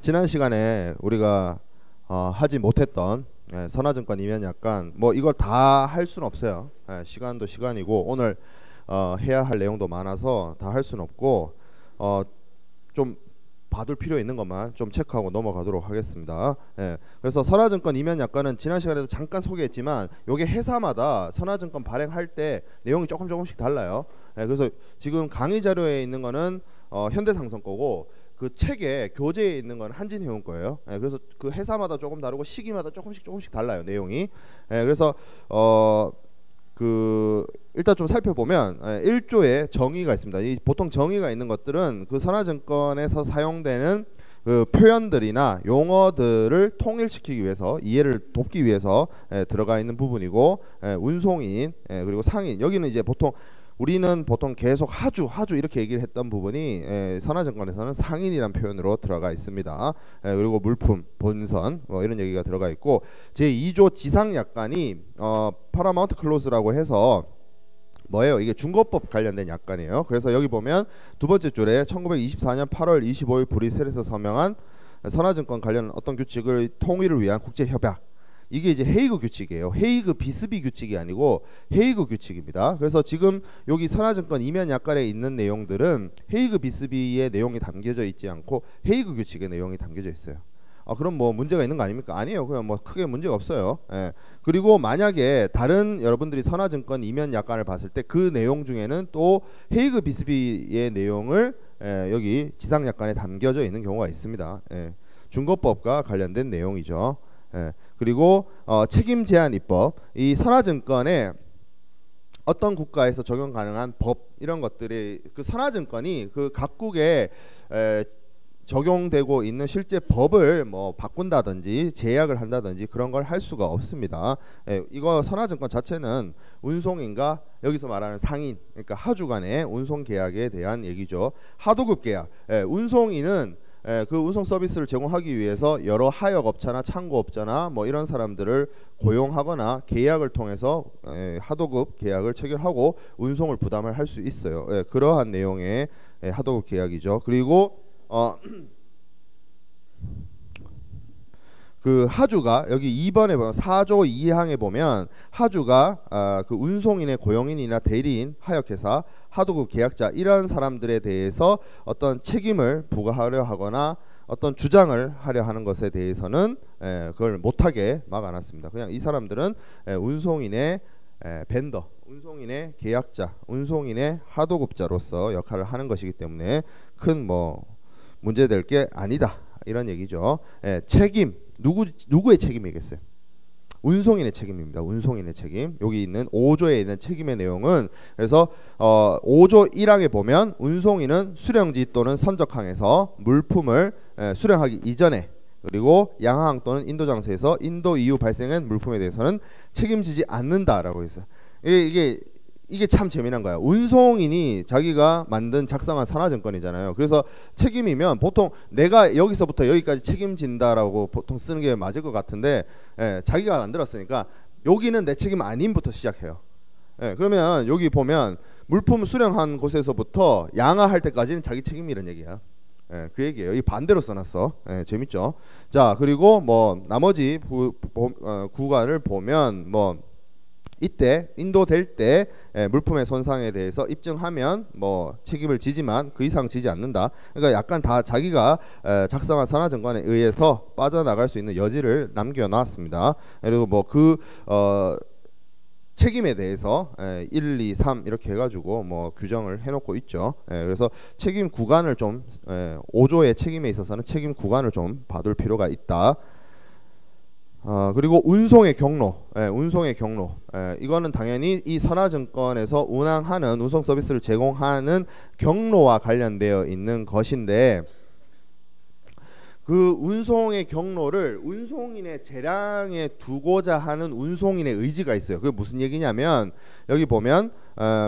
지난 시간에 우리가 하지 못했던 선화증권 이면 약관 뭐 이걸 다 할 수는 없어요. 시간도 시간이고 오늘 해야 할 내용도 많아서 다 할 수는 없고 좀 봐둘 필요 있는 것만 좀 체크하고 넘어가도록 하겠습니다. 그래서 선화증권 이면 약관은 지난 시간에도 잠깐 소개했지만 요게 회사마다 선화증권 발행할 때 내용이 조금씩 달라요. 그래서 지금 강의 자료에 있는 거는 현대상성 거고 그 책에 교재에 있는 건 한진해운 거예요. 그래서 그 회사마다 조금 다르고 시기마다 조금씩 달라요, 내용이. 그래서 일단 좀 살펴보면 1조에 정의가 있습니다. 이 보통 정의가 있는 것들은 그 선화증권에서 사용되는 그 표현들이나 용어들을 통일시키기 위해서 이해를 돕기 위해서 들어가 있는 부분이고, 운송인 그리고 상인, 여기는 이제 우리는 보통 계속 하주 이렇게 얘기를 했던 부분이 선화증권에서는 상인이란 표현으로 들어가 있습니다. 그리고 물품, 본선 뭐 이런 얘기가 들어가 있고, 제2조 지상약관이 파라마운트 클로즈라고 해서 뭐예요? 이게 중거법 관련된 약관이에요. 그래서 여기 보면 두 번째 줄에 1924년 8월 25일 브뤼셀에서 서명한 선화증권 관련 어떤 규칙을 통일을 위한 국제협약, 이게 이제 헤이그 규칙이에요. 헤이그 비스비 규칙이 아니고 헤이그 규칙입니다. 그래서 지금 여기 선화증권 이면 약관에 있는 내용들은 헤이그 비스비의 내용이 담겨져 있지 않고 헤이그 규칙의 내용이 담겨져 있어요. 그럼 뭐 문제가 있는 거 아닙니까? 아니에요. 그냥 뭐 크게 문제가 없어요. 그리고 만약에 다른 여러분들이 선화증권 이면 약관을 봤을 때 그 내용 중에는 또 헤이그 비스비의 내용을 여기 지상약관에 담겨져 있는 경우가 있습니다. 중거법과 관련된 내용이죠. 그리고 책임 제한 입법, 이 선화증권에 어떤 국가에서 적용 가능한 법, 이런 것들이 그 선화증권이 그 각국에 적용되고 있는 실제 법을 뭐 바꾼다든지 제약을 한다든지 그런 걸 할 수가 없습니다. 이거 선화증권 자체는 운송인과 여기서 말하는 상인, 그러니까 하주 간의 운송 계약에 대한 얘기죠. 하도급 계약, 운송인은 그 운송 서비스를 제공하기 위해서 여러 하역업자나 창고업자나 뭐 이런 사람들을 고용하거나 계약을 통해서 하도급 계약을 체결하고 운송을 부담을 할 수 있어요. 그러한 내용의 하도급 계약이죠. 그리고 그 하주가 여기 2번에 보면 4조 2항에 보면 하주가 그 운송인의 고용인이나 대리인, 하역회사, 하도급 계약자 이런 사람들에 대해서 어떤 책임을 부과하려 하거나 어떤 주장을 하려 하는 것에 대해서는 그걸 못하게 막아놨습니다. 그냥 이 사람들은 운송인의 벤더, 운송인의 계약자, 운송인의 하도급자로서 역할을 하는 것이기 때문에 큰 뭐 문제될 게 아니다, 이런 얘기죠. 책임, 누구의 책임이겠어요? 운송인의 책임입니다. 운송인의 책임. 여기 있는 5조에 있는 책임의 내용은, 그래서 5조 1항에 보면 운송인은 수령지 또는 선적항에서 물품을 수령하기 이전에, 그리고 양항 또는 인도 장소에서 인도 이후 발생한 물품에 대해서는 책임지지 않는다라고 했어요. 이게 참 재미난 거야. 운송인이 자기가 만든 작성한 선화증권이잖아요. 그래서 책임이면 보통 내가 여기서부터 여기까지 책임진다라고 보통 쓰는 게 맞을 것 같은데, 자기가 만들었으니까 여기는 내 책임 아님부터 시작해요. 그러면 여기 보면 물품 수령한 곳에서부터 양화할 때까지는 자기 책임이라는 얘기야. 그 얘기예요. 이 반대로 써놨어. 재밌죠? 자, 그리고 뭐 나머지 구간을 보면 뭐 이때 인도될 때 물품의 손상에 대해서 입증하면 뭐 책임을 지지만 그 이상 지지 않는다. 그러니까 약간 다 자기가 작성한 선화증권에 의해서 빠져나갈 수 있는 여지를 남겨놨습니다. 그리고 뭐 그 책임에 대해서 1, 2, 3 이렇게 해가지고 뭐 규정을 해놓고 있죠. 그래서 책임 구간을 좀 5조의 책임에 있어서는 책임 구간을 좀 봐둘 필요가 있다. 그리고 운송의 경로, 운송의 경로, 이거는 당연히 이 선화증권에서 운항하는 운송 서비스를 제공하는 경로와 관련되어 있는 것인데, 그 운송의 경로를 운송인의 재량에 두고자 하는 운송인의 의지가 있어요. 그게 무슨 얘기냐면, 여기 보면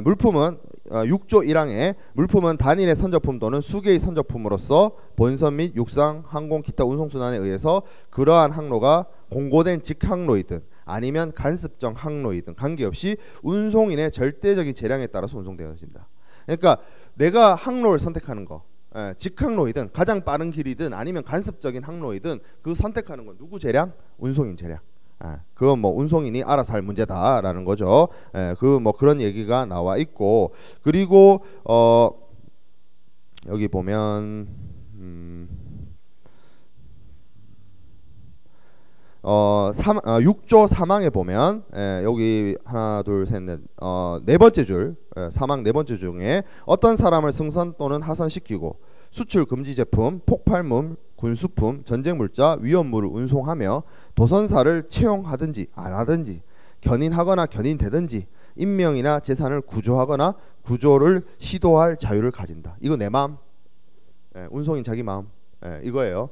물품은 6조 1항에 물품은 단일의 선적품 또는 수개의 선적품으로서 본선 및 육상, 항공, 기타 운송순환에 의해서 그러한 항로가 공고된 직항로이든 아니면 간섭적 항로이든 관계없이 운송인의 절대적인 재량에 따라서 운송되어진다. 그러니까 내가 항로를 선택하는 거, 직항로이든 가장 빠른 길이든 아니면 간섭적인 항로이든 그 선택하는 건 누구 재량? 운송인 재량. 그건 뭐 운송인이 알아서 할 문제다라는 거죠. 그 뭐 그런 얘기가 나와 있고, 그리고 여기 보면 6조 3항에 보면 여기 하나 둘 셋 넷 네 번째 줄 3항 네 번째 중에 어떤 사람을 승선 또는 하선시키고 수출 금지 제품, 폭발물, 군수품, 전쟁 물자, 위험물을 운송하며 도선사를 채용하든지 안 하든지 견인하거나 견인되든지 인명이나 재산을 구조하거나 구조를 시도할 자유를 가진다. 이거 내 마음, 운송인 자기 마음, 이거예요.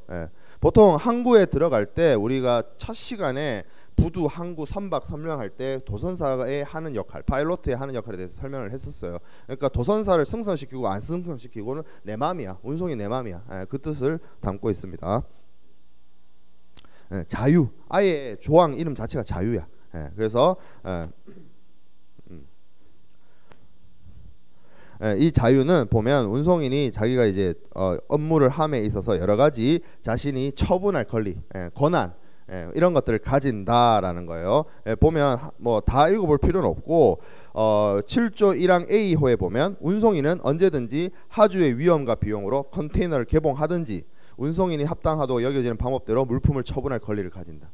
보통 항구에 들어갈 때 우리가 첫 시간에 부두, 항구, 선박 설명할 때 도선사의 하는 역할, 파일로트의 하는 역할에 대해서 설명을 했었어요. 그러니까 도선사를 승선시키고 안 승선시키고는 내 마음이야. 운송이 내 마음이야. 그 뜻을 담고 있습니다. 자유, 아예 조항 이름 자체가 자유야. 그래서 이 자유는 보면 운송인이 자기가 이제 업무를 함에 있어서 여러 가지 자신이 처분할 권리, 권한, 이런 것들을 가진다라는 거예요. 보면 뭐 다 읽어볼 필요는 없고 7조 1항 A호에 보면 운송인은 언제든지 하주의 위험과 비용으로 컨테이너를 개봉하든지 운송인이 합당하다고 여겨지는 방법대로 물품을 처분할 권리를 가진다.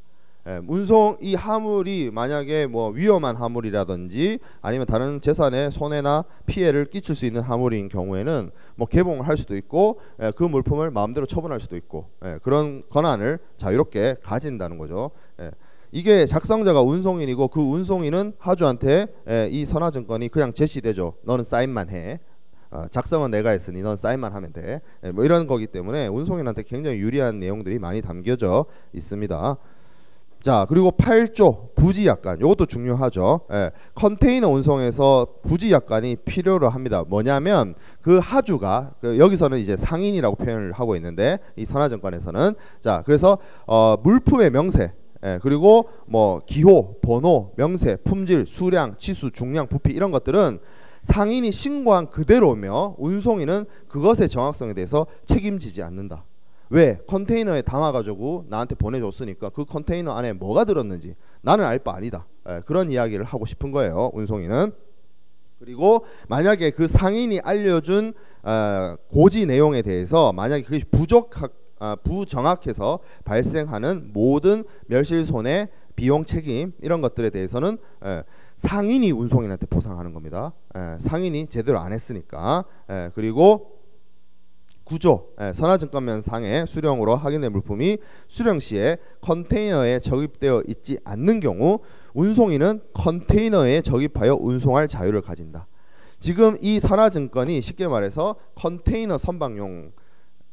운송 이 화물이 만약에 뭐 위험한 화물이라든지 아니면 다른 재산에 손해나 피해를 끼칠 수 있는 화물인 경우에는 뭐 개봉을 할 수도 있고 그 물품을 마음대로 처분할 수도 있고 그런 권한을 자유롭게 가진다는 거죠. 이게 작성자가 운송인이고 그 운송인은 하주한테 이 선화증권이 그냥 제시되죠. 너는 사인만 해. 작성은 내가 했으니 넌 사인만 하면 돼. 뭐 이런 거기 때문에 운송인한테 굉장히 유리한 내용들이 많이 담겨져 있습니다. 자, 그리고 8조 부지약관, 이것도 중요하죠. 컨테이너 운송에서 부지약관이 필요로 합니다. 뭐냐면 그 하주가 여기서는 이제 상인이라고 표현을 하고 있는데 이 선화증권에서는 자, 그래서 물품의 명세, 그리고 뭐 기호, 번호, 명세, 품질, 수량, 치수, 중량, 부피 이런 것들은 상인이 신고한 그대로며 운송인은 그것의 정확성에 대해서 책임지지 않는다. 왜? 컨테이너에 담아가지고 나한테 보내줬으니까 그 컨테이너 안에 뭐가 들었는지 나는 알 바 아니다. 그런 이야기를 하고 싶은 거예요, 운송인은. 그리고 만약에 그 상인이 알려준 고지 내용에 대해서 만약에 그게 부정확해서 발생하는 모든 멸실손해, 비용 책임 이런 것들에 대해서는 상인이 운송인한테 보상하는 겁니다. 상인이 제대로 안 했으니까. 그리고 구조, 선화증권면상의 수령으로 확인된 물품이 수령 시에 컨테이너에 적입되어 있지 않는 경우 운송인은 컨테이너에 적입하여 운송할 자유를 가진다. 지금 이 선화증권이 쉽게 말해서 컨테이너 선박용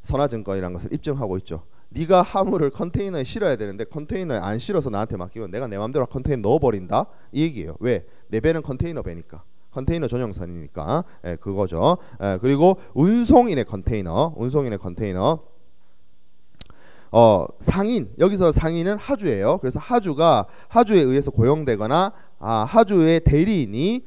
선화증권이라는 것을 입증하고 있죠. 네가 화물을 컨테이너에 실어야 되는데 컨테이너에 안 실어서 나한테 맡기고 내가 내 맘대로 컨테이너 넣어버린다? 이 얘기예요. 왜? 내 배는 컨테이너 배니까. 컨테이너 전용선이니까 그거죠. 그리고 운송인의 컨테이너, 상인, 여기서 상인은 하주예요. 그래서 하주가 하주에 의해서 고용되거나 하주의 대리인이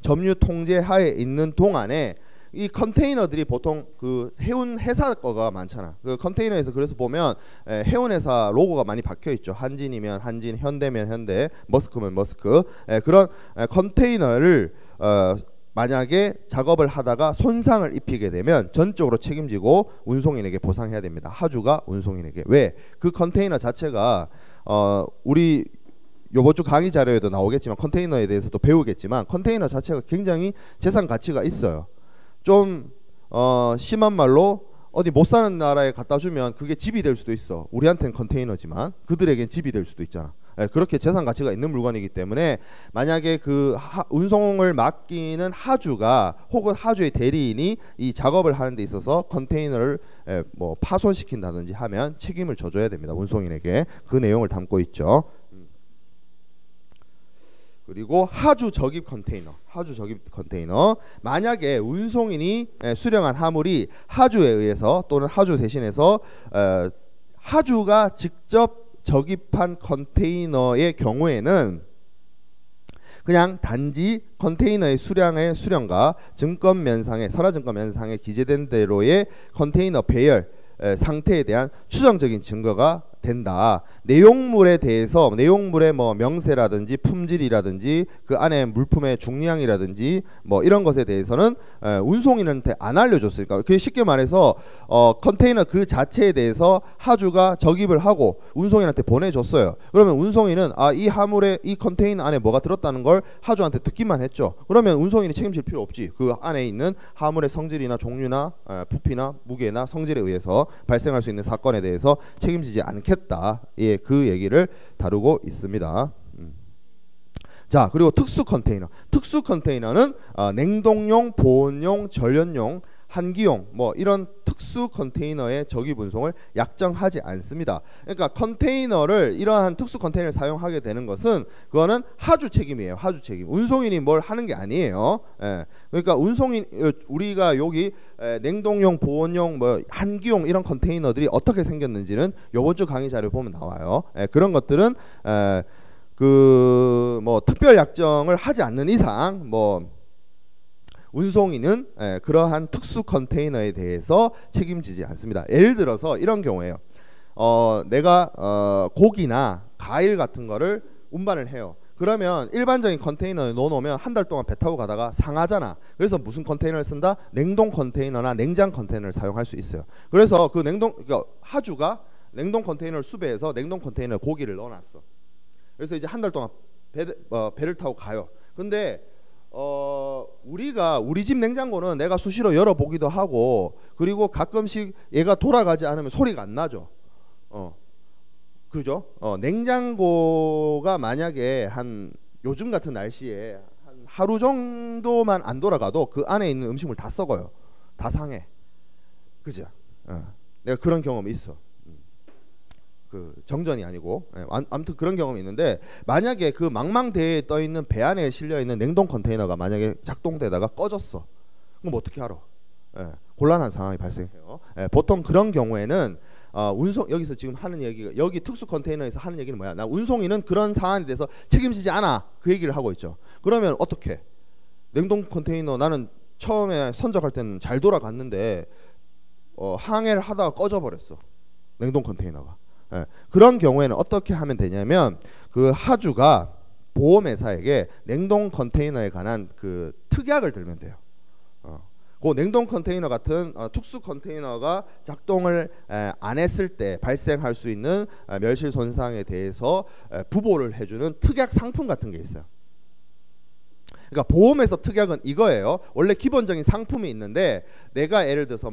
점유 통제하에 있는 동안에 이 컨테이너들이 보통 그 해운 회사 거가 많잖아. 그 컨테이너에서 그래서 보면 해운 회사 로고가 많이 박혀 있죠. 한진이면 한진, 현대면 현대, 머스크면 머스크. 그런 컨테이너를 만약에 작업을 하다가 손상을 입히게 되면 전적으로 책임지고 운송인에게 보상해야 됩니다. 하주가 운송인에게. 왜? 그 컨테이너 자체가 우리 요번 주 강의 자료에도 나오겠지만 컨테이너에 대해서도 배우겠지만 컨테이너 자체가 굉장히 재산 가치가 있어요. 좀 심한 말로 어디 못 사는 나라에 갖다 주면 그게 집이 될 수도 있어. 우리한테는 컨테이너지만 그들에겐 집이 될 수도 있잖아. 그렇게 재산 가치가 있는 물건이기 때문에 만약에 그 운송을 맡기는 하주가 혹은 하주의 대리인이 이 작업을 하는 데 있어서 컨테이너를 뭐 파손시킨다든지 하면 책임을 져줘야 됩니다. 운송인에게. 그 내용을 담고 있죠. 그리고 하주 적입 컨테이너, 만약에 운송인이 수령한 화물이 하주에 의해서 또는 하주 대신해서 하주가 직접 적입한 컨테이너의 경우에는 그냥 단지 컨테이너의 수량의 수령과 증권면상에 선화증권면상에 기재된 대로의 컨테이너 배열 상태에 대한 추정적인 증거가 된다. 내용물에 대해서 내용물의 뭐 명세라든지 품질이라든지 그 안에 물품의 중량이라든지 뭐 이런 것에 대해서는 운송인한테 안 알려줬으니까, 그게 쉽게 말해서 컨테이너 그 자체에 대해서 하주가 적입을 하고 운송인한테 보내줬어요. 그러면 운송인은 이 화물에 이 컨테이너 안에 뭐가 들었다는 걸 하주한테 듣기만 했죠. 그러면 운송인이 책임질 필요 없지. 그 안에 있는 화물의 성질이나 종류나 부피나 무게나 성질에 의해서 발생할 수 있는 사건에 대해서 책임지지 않겠다. 예, 그 얘기를 다루고 있습니다. 자, 그리고 특수 컨테이너. 특수 컨테이너는 냉동용, 보온용, 전련용, 한기용 뭐 이런 특수 컨테이너의 적입 운송을 약정하지 않습니다. 그러니까 컨테이너를 이러한 특수 컨테이너를 사용하게 되는 것은 그거는 하주 책임이에요. 하주 책임. 운송인이 뭘 하는 게 아니에요. 예. 그러니까 운송인 우리가 여기 냉동용, 보온용, 뭐 한기용 이런 컨테이너들이 어떻게 생겼는지는 요번 주 강의 자료 보면 나와요. 예. 그런 것들은 그 뭐 특별 약정을 하지 않는 이상 뭐 운송인은 그러한 특수 컨테이너에 대해서 책임지지 않습니다. 예를 들어서 이런 경우에요. 내가 고기나 과일 같은 거를 운반을 해요. 그러면 일반적인 컨테이너에 넣어놓으면 한 달 동안 배 타고 가다가 상하잖아. 그래서 무슨 컨테이너를 쓴다? 냉동 컨테이너나 냉장 컨테이너를 사용할 수 있어요. 그래서 그 그러니까 하주가 냉동 컨테이너를 수배해서 냉동 컨테이너에 고기를 넣어놨어. 그래서 이제 한 달 동안 배를 타고 가요. 근데 우리가 우리 집 냉장고는 내가 수시로 열어보기도 하고, 그리고 가끔씩 얘가 돌아가지 않으면 소리가 안 나죠. 그죠? 냉장고가 만약에 한 요즘 같은 날씨에 한 하루 정도만 안 돌아가도 그 안에 있는 음식물 다 썩어요. 다 상해. 그죠? 내가 그런 경험이 있어. 그 정전이 아니고, 아무튼 그런 경험이 있는데, 만약에 그 망망대해에 떠 있는 배 안에 실려 있는 냉동 컨테이너가 만약에 작동되다가 꺼졌어. 그럼 어떻게 알아? 곤란한 상황이 발생해요. 보통 그런 경우에는 운송 여기서 지금 하는 얘기가, 여기 특수 컨테이너에서 하는 얘기는 뭐야? 나 운송인은 그런 상황에 대해서 책임지지 않아. 그 얘기를 하고 있죠. 그러면 어떻게? 냉동 컨테이너 나는 처음에 선적할 때는 잘 돌아갔는데 항해를 하다가 꺼져 버렸어. 냉동 컨테이너가. 그런 경우에는 어떻게 하면 되냐면, 그 하주가 보험회사에게 냉동 컨테이너에 관한 그 특약을 들면 돼요. 그 냉동 컨테이너 같은 특수 컨테이너가 작동을 안 했을 때 발생할 수 있는 멸실 손상에 대해서 부보를 해주는 특약 상품 같은 게 있어요. 그러니까 보험에서 특약은 이거예요. 원래 기본적인 상품이 있는데, 내가 예를 들어서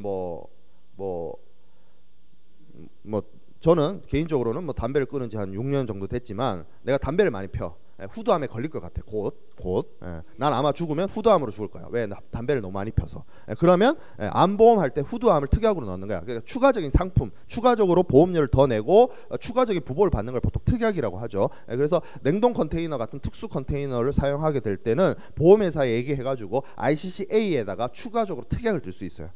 저는 개인적으로는 뭐 담배를 끊은 지 한 6년 정도 됐지만, 내가 담배를 많이 펴. 후두암에 걸릴 것 같아. 곧. 난 아마 죽으면 후두암으로 죽을 거야. 왜? 나 담배를 너무 많이 펴서. 그러면 암보험 할 때 후두암을 특약으로 넣는 거야. 그러니까 추가적인 상품, 추가적으로 보험료를 더 내고 추가적인 부보를 받는 걸 보통 특약이라고 하죠. 그래서 냉동 컨테이너 같은 특수 컨테이너를 사용하게 될 때는 보험회사에 얘기해가지고 ICCA에다가 추가적으로 특약을 줄 수 있어요.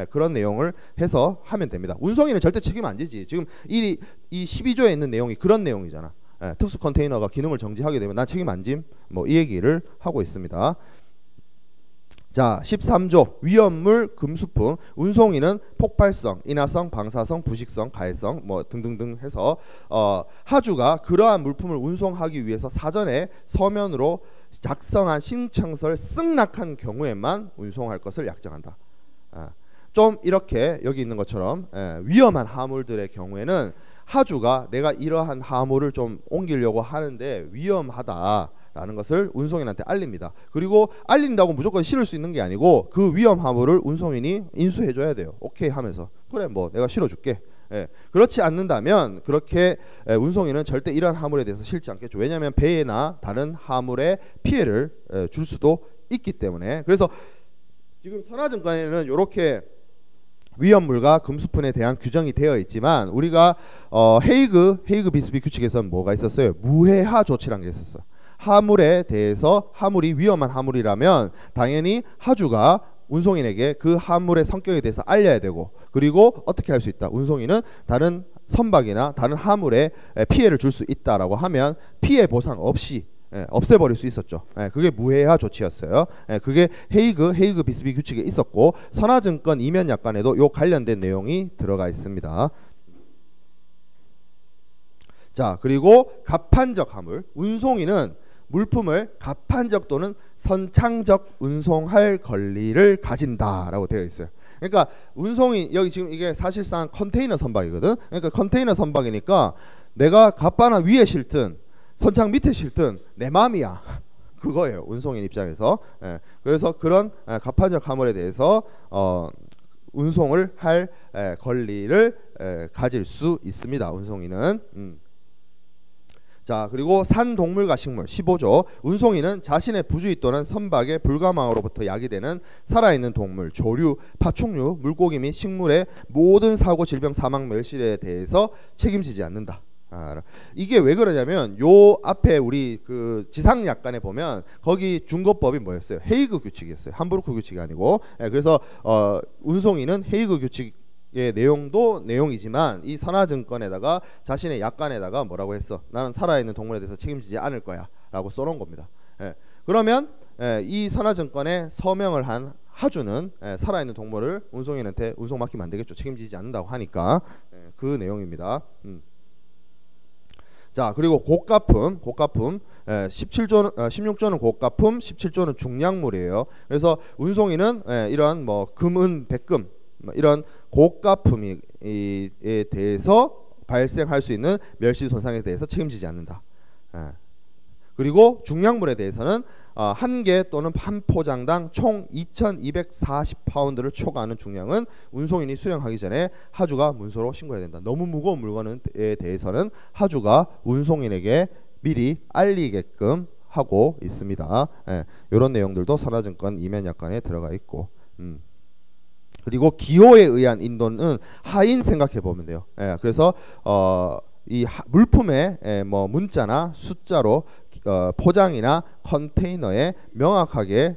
그런 내용을 해서 하면 됩니다. 운송인은 절대 책임 안 지지. 지금 이 12조에 있는 내용이 그런 내용이잖아. 특수 컨테이너가 기능을 정지하게 되면 난 책임 안 짐. 뭐 이 얘기를 하고 있습니다. 자, 13조 위험물 금수품. 운송인은 폭발성, 인화성, 방사성, 부식성, 가해성 뭐 등등등 해서 하주가 그러한 물품을 운송하기 위해서 사전에 서면으로 작성한 신청서를 승낙한 경우에만 운송할 것을 약정한다. 좀 이렇게 여기 있는 것처럼 위험한 화물들의 경우에는 하주가 내가 이러한 화물을 좀 옮기려고 하는데 위험하다라는 것을 운송인한테 알립니다. 그리고 알린다고 무조건 실을 수 있는 게 아니고, 그 위험 화물을 운송인이 인수해줘야 돼요. 오케이 하면서, 그래 뭐 내가 실어줄게. 그렇지 않는다면 그렇게 운송인은 절대 이러한 화물에 대해서 실지 않겠죠. 왜냐하면 배나 다른 화물에 피해를 줄 수도 있기 때문에. 그래서 지금 선화증권에는 이렇게 위험물과 금수품에 대한 규정이 되어 있지만, 우리가 헤이그 비스비 규칙에서는 뭐가 있었어요? 무해하 조치라는 게 있었어. 화물에 대해서, 화물이 위험한 화물이라면 당연히 하주가 운송인에게 그 화물의 성격에 대해서 알려야 되고, 그리고 어떻게 할 수 있다? 운송인은 다른 선박이나 다른 화물에 피해를 줄 수 있다라고 하면 피해 보상 없이 없애버릴 수 있었죠. 그게 무해하 조치였어요. 그게 헤이그 비스비 규칙에 있었고 선화증권 이면 약관에도 요 관련된 내용이 들어가 있습니다. 자, 그리고 갑판적 화물, 운송인은 물품을 갑판적 또는 선창적 운송할 권리를 가진다라고 되어 있어요. 그러니까 운송인, 여기 지금 이게 사실상 컨테이너 선박이거든. 그러니까 컨테이너 선박이니까 내가 갑판 위에 실든 선창 밑에 실든 내 맘이야. 그거예요, 운송인 입장에서. 그래서 그런 갑판적 화물에 대해서 운송을 할 권리를 가질 수 있습니다, 운송인은. 자, 그리고 산동물과 식물 15조, 운송인은 자신의 부주의 또는 선박의 불가망으로부터 야기되는 살아있는 동물, 조류, 파충류, 물고기 및 식물의 모든 사고, 질병, 사망, 멸실에 대해서 책임지지 않는다. 이게 왜 그러냐면 요 앞에 우리 그 지상약관에 보면 거기 준거법이 뭐였어요? 헤이그 규칙이었어요. 함부르크 규칙이 아니고. 그래서 운송인은 헤이그 규칙 내용도 내용이지만 이 선화증권에다가 자신의 약관에다가 뭐라고 했어? 나는 살아있는 동물에 대해서 책임지지 않을 거야 라고 써놓은 겁니다. 그러면 이 선화증권에 서명을 한 하주는 살아있는 동물을 운송인한테 운송 맡기면 안 되겠죠. 책임지지 않는다고 하니까. 그 내용입니다. 자, 그리고 고가품 16조는 고가품, 17조는 중량물이에요. 그래서 운송인은 이런 뭐 금은 백금 이런 고가품에 대해서 발생할 수 있는 멸실 손상에 대해서 책임지지 않는다. 그리고 중량물에 대해서는 한 개 또는 한 포장당 총 2240파운드를 초과하는 중량은 운송인이 수령하기 전에 하주가 문서로 신고해야 된다. 너무 무거운 물건에 대해서는 하주가 운송인에게 미리 알리게끔 하고 있습니다. 이런 내용들도 선화증권 이면약관에 들어가 있고. 그리고 기호에 의한 인도는 하인 생각해 보면 돼요. 그래서 이 물품의 뭐 문자나 숫자로 포장이나 컨테이너에 명확하게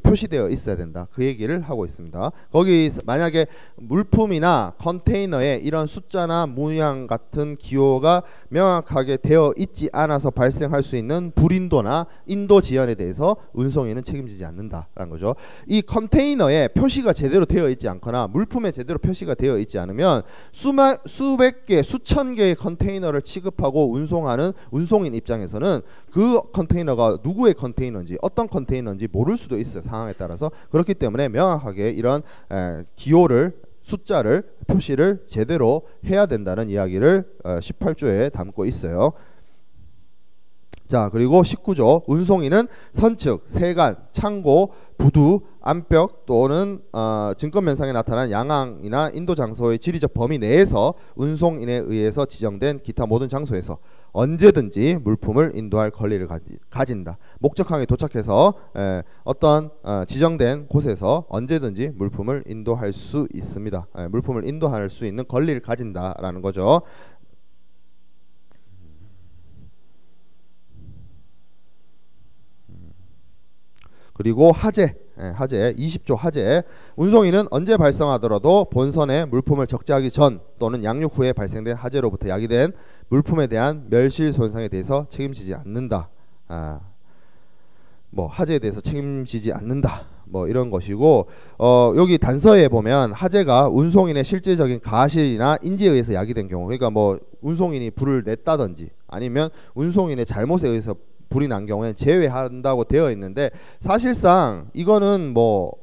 표시되어 있어야 된다. 그 얘기를 하고 있습니다. 거기 만약에 물품이나 컨테이너에 이런 숫자나 문양 같은 기호가 명확하게 되어 있지 않아서 발생할 수 있는 불인도나 인도 지연에 대해서 운송인은 책임지지 않는다라는 거죠. 이 컨테이너에 표시가 제대로 되어 있지 않거나 물품에 제대로 표시가 되어 있지 않으면 수백 개, 수천 개의 컨테이너를 취급하고 운송하는 운송인 입장에서는 그 컨테이너가 누구의 컨테이너인지 어떤 컨테이너인지 모를 수도 있어요, 상황에 따라서. 그렇기 때문에 명확하게 이런 기호를, 숫자를, 표시를 제대로 해야 된다는 이야기를 18조에 담고 있어요. 자, 그리고 19조, 운송인은 선측, 세관, 창고, 부두, 암벽 또는 증권면상에 나타난 양항이나 인도 장소의 지리적 범위 내에서 운송인에 의해서 지정된 기타 모든 장소에서 언제든지 물품을 인도할 권리를 가진다. 목적항에 도착해서 어떤 지정된 곳에서 언제든지 물품을 인도할 수 있습니다. 물품을 인도할 수 있는 권리를 가진다라는 거죠. 그리고 하재 20조 하재, 운송인은 언제 발생하더라도 본선에 물품을 적재하기 전 또는 양육 후에 발생된 하재로부터 야기된 물품에 대한 멸실 손상에 대해서 책임지지 않는다. 뭐 하재에 대해서 책임지지 않는다. 뭐 이런 것이고, 여기 단서에 보면 하재가 운송인의 실질적인 가실이나 인지에 의해서 야기된 경우, 그러니까 뭐 운송인이 불을 냈다든지 아니면 운송인의 잘못에 의해서 불이 난 경우에는 제외한다고 되어 있는데, 사실상 이거는 뭐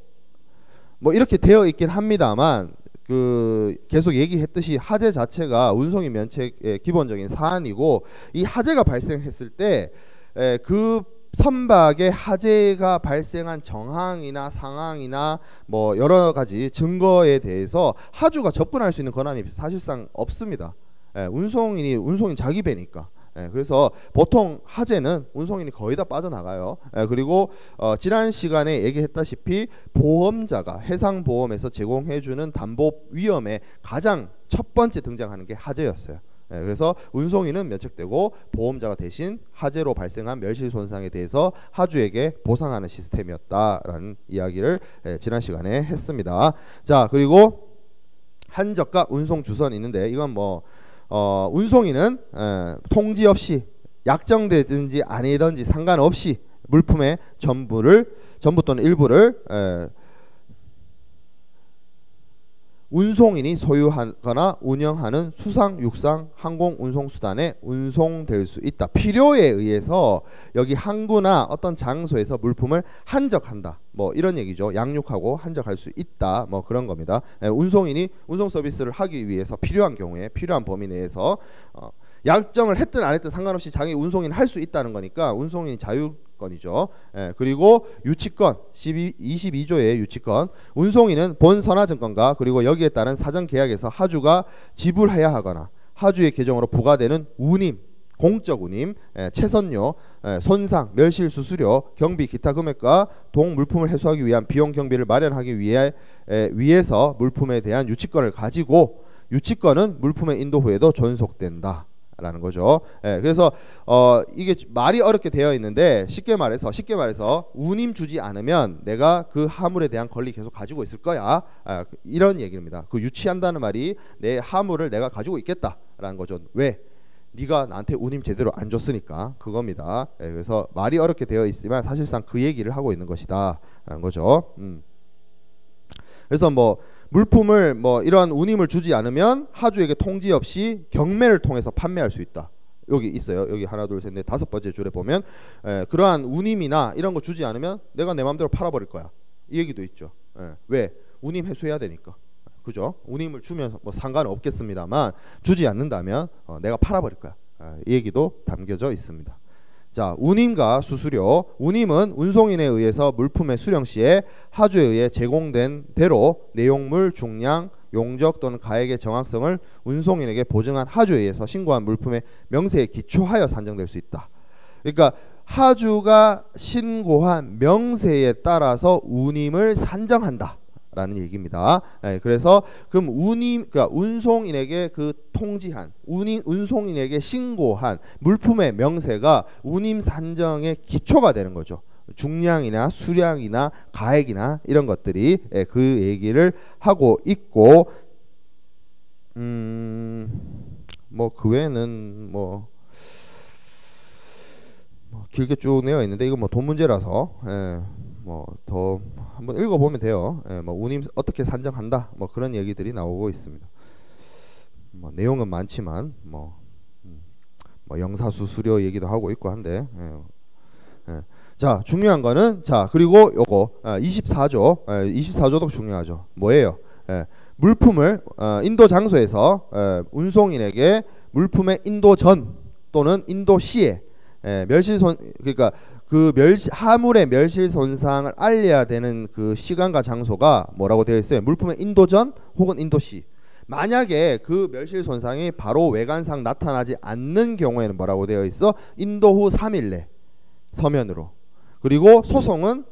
이렇게 되어 있긴 합니다만 그 계속 얘기했듯이 하재 자체가 운송인 면책의 기본적인 사안이고, 이 하재가 발생했을 때 그 선박에 하재가 발생한 정황이나 상황이나 뭐 여러 가지 증거에 대해서 하주가 접근할 수 있는 권한이 사실상 없습니다. 운송인 자기 배니까. 그래서 보통 하재는 운송인이 거의 다 빠져나가요. 그리고 지난 시간에 얘기했다시피 보험자가 해상보험에서 제공해주는 담보 위험에 가장 첫 번째 등장하는 게 하재였어요. 그래서 운송인은 면책되고 보험자가 대신 하재로 발생한 멸실손상에 대해서 하주에게 보상하는 시스템이었다라는 이야기를 지난 시간에 했습니다. 자, 그리고 한적과 운송주선이 있는데, 이건 뭐 운송인은 통지 없이 약정되든지 아니든지 상관없이 물품의 전부 또는 일부를 운송인이 소유하거나 운영하는 수상, 육상, 항공 운송수단에 운송될 수 있다. 필요에 의해서 여기 항구나 어떤 장소에서 물품을 한적한다. 뭐 이런 얘기죠. 양육하고 한적할 수 있다. 뭐 그런 겁니다. 운송인이 운송 서비스를 하기 위해서 필요한 경우에 필요한 범위 내에서 약정을 했든 안 했든 상관없이 자기 운송인 할 수 있다는 거니까 운송인 자유권이죠. 그리고 유치권 22조의 유치권, 운송인은 본 선화증권과 그리고 여기에 따른 사전 계약에서 하주가 지불해야 하거나 하주의 계정으로 부과되는 운임, 공적 운임, 채선료, 손상, 멸실 수수료, 경비, 기타 금액과 동 물품을 해소하기 위한 비용 경비를 마련하기 위해서 물품에 대한 유치권을 가지고 유치권은 물품의 인도 후에도 존속된다. 라는 거죠. 그래서 이게 말이 어렵게 되어 있는데 쉽게 말해서 운임 주지 않으면 내가 그 화물에 대한 권리 계속 가지고 있을 거야. 이런 얘기입니다. 그 유치한다는 말이 내 화물을 내가 가지고 있겠다라는 거죠. 왜? 네가 나한테 운임 제대로 안 줬으니까 그겁니다. 그래서 말이 어렵게 되어 있지만 사실상 그 얘기를 하고 있는 것이다 라는 거죠. 그래서 뭐 물품을 뭐 이러한 운임을 주지 않으면 하주에게 통지 없이 경매를 통해서 판매할 수 있다. 여기 있어요. 여기 하나 둘 셋 넷 다섯 번째 줄에 보면 그러한 운임이나 이런 거 주지 않으면 내가 내 마음대로 팔아버릴 거야. 이 얘기도 있죠. 왜? 운임 회수해야 되니까. 그죠? 운임을 주면 뭐 상관은 없겠습니다만 주지 않는다면 내가 팔아버릴 거야. 이 얘기도 담겨져 있습니다. 자, 운임과 수수료. 운임은 운송인에 의해서 물품의 수령 시에 하주에 의해 제공된 대로 내용물, 중량, 용적 또는 가액의 정확성을 운송인에게 보증한 하주에 의해서 신고한 물품의 명세에 기초하여 산정될 수 있다. 그러니까 하주가 신고한 명세에 따라서 운임을 산정한다 라는 얘기입니다. 그래서 그럼 그러니까 운송인에게 그 통지한 운송인에게 신고한 물품의 명세가 운임 산정의 기초가 되는 거죠. 중량이나 수량이나 가액이나 이런 것들이 그 얘기를 하고 있고, 뭐 그 외에는 뭐 길게 쭉 내어 있는데 이건 뭐 돈 문제라서 뭐 더 한번 읽어보면 돼요. 뭐 운임 어떻게 산정한다 뭐 그런 얘기들이 나오고 있습니다. 뭐 내용은 많지만 뭐 영사수수료 얘기도 하고 있고 한데 자, 중요한 거는 자, 그리고 요거 24조도 중요하죠. 뭐예요? 물품을 인도 장소에서 운송인에게 물품의 인도 전 또는 인도 시에 그러니까 화물의 멸실 손상을 알려야 되는 그 시간과 장소가 뭐라고 되어 있어요? 물품의 인도 전 혹은 인도 시. 만약에 그 멸실 손상이 바로 외관상 나타나지 않는 경우에는 뭐라고 되어 있어? 인도 후 3일 내 서면으로. 그리고 소송은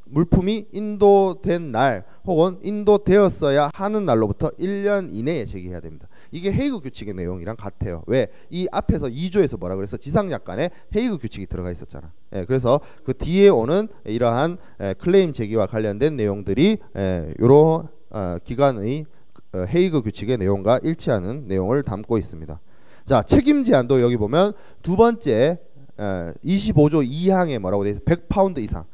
물품이 인도된 날 혹은 인도되었어야 하는 날로부터 1년 이내에 제기해야 됩니다. 이게 헤이그 규칙의 내용이랑 같아요. 왜? 이 앞에서 2조에서 뭐라 그랬어? 지상약관에 헤이그 규칙이 들어가 있었잖아. 그래서 그 뒤에 오는 이러한 클레임 제기와 관련된 내용들이 이런 기관의 헤이그 규칙의 내용과 일치하는 내용을 담고 있습니다. 자, 책임 제한도 여기 보면 두 번째 25조 2항에 뭐라고 돼 있어? 100파운드 이상.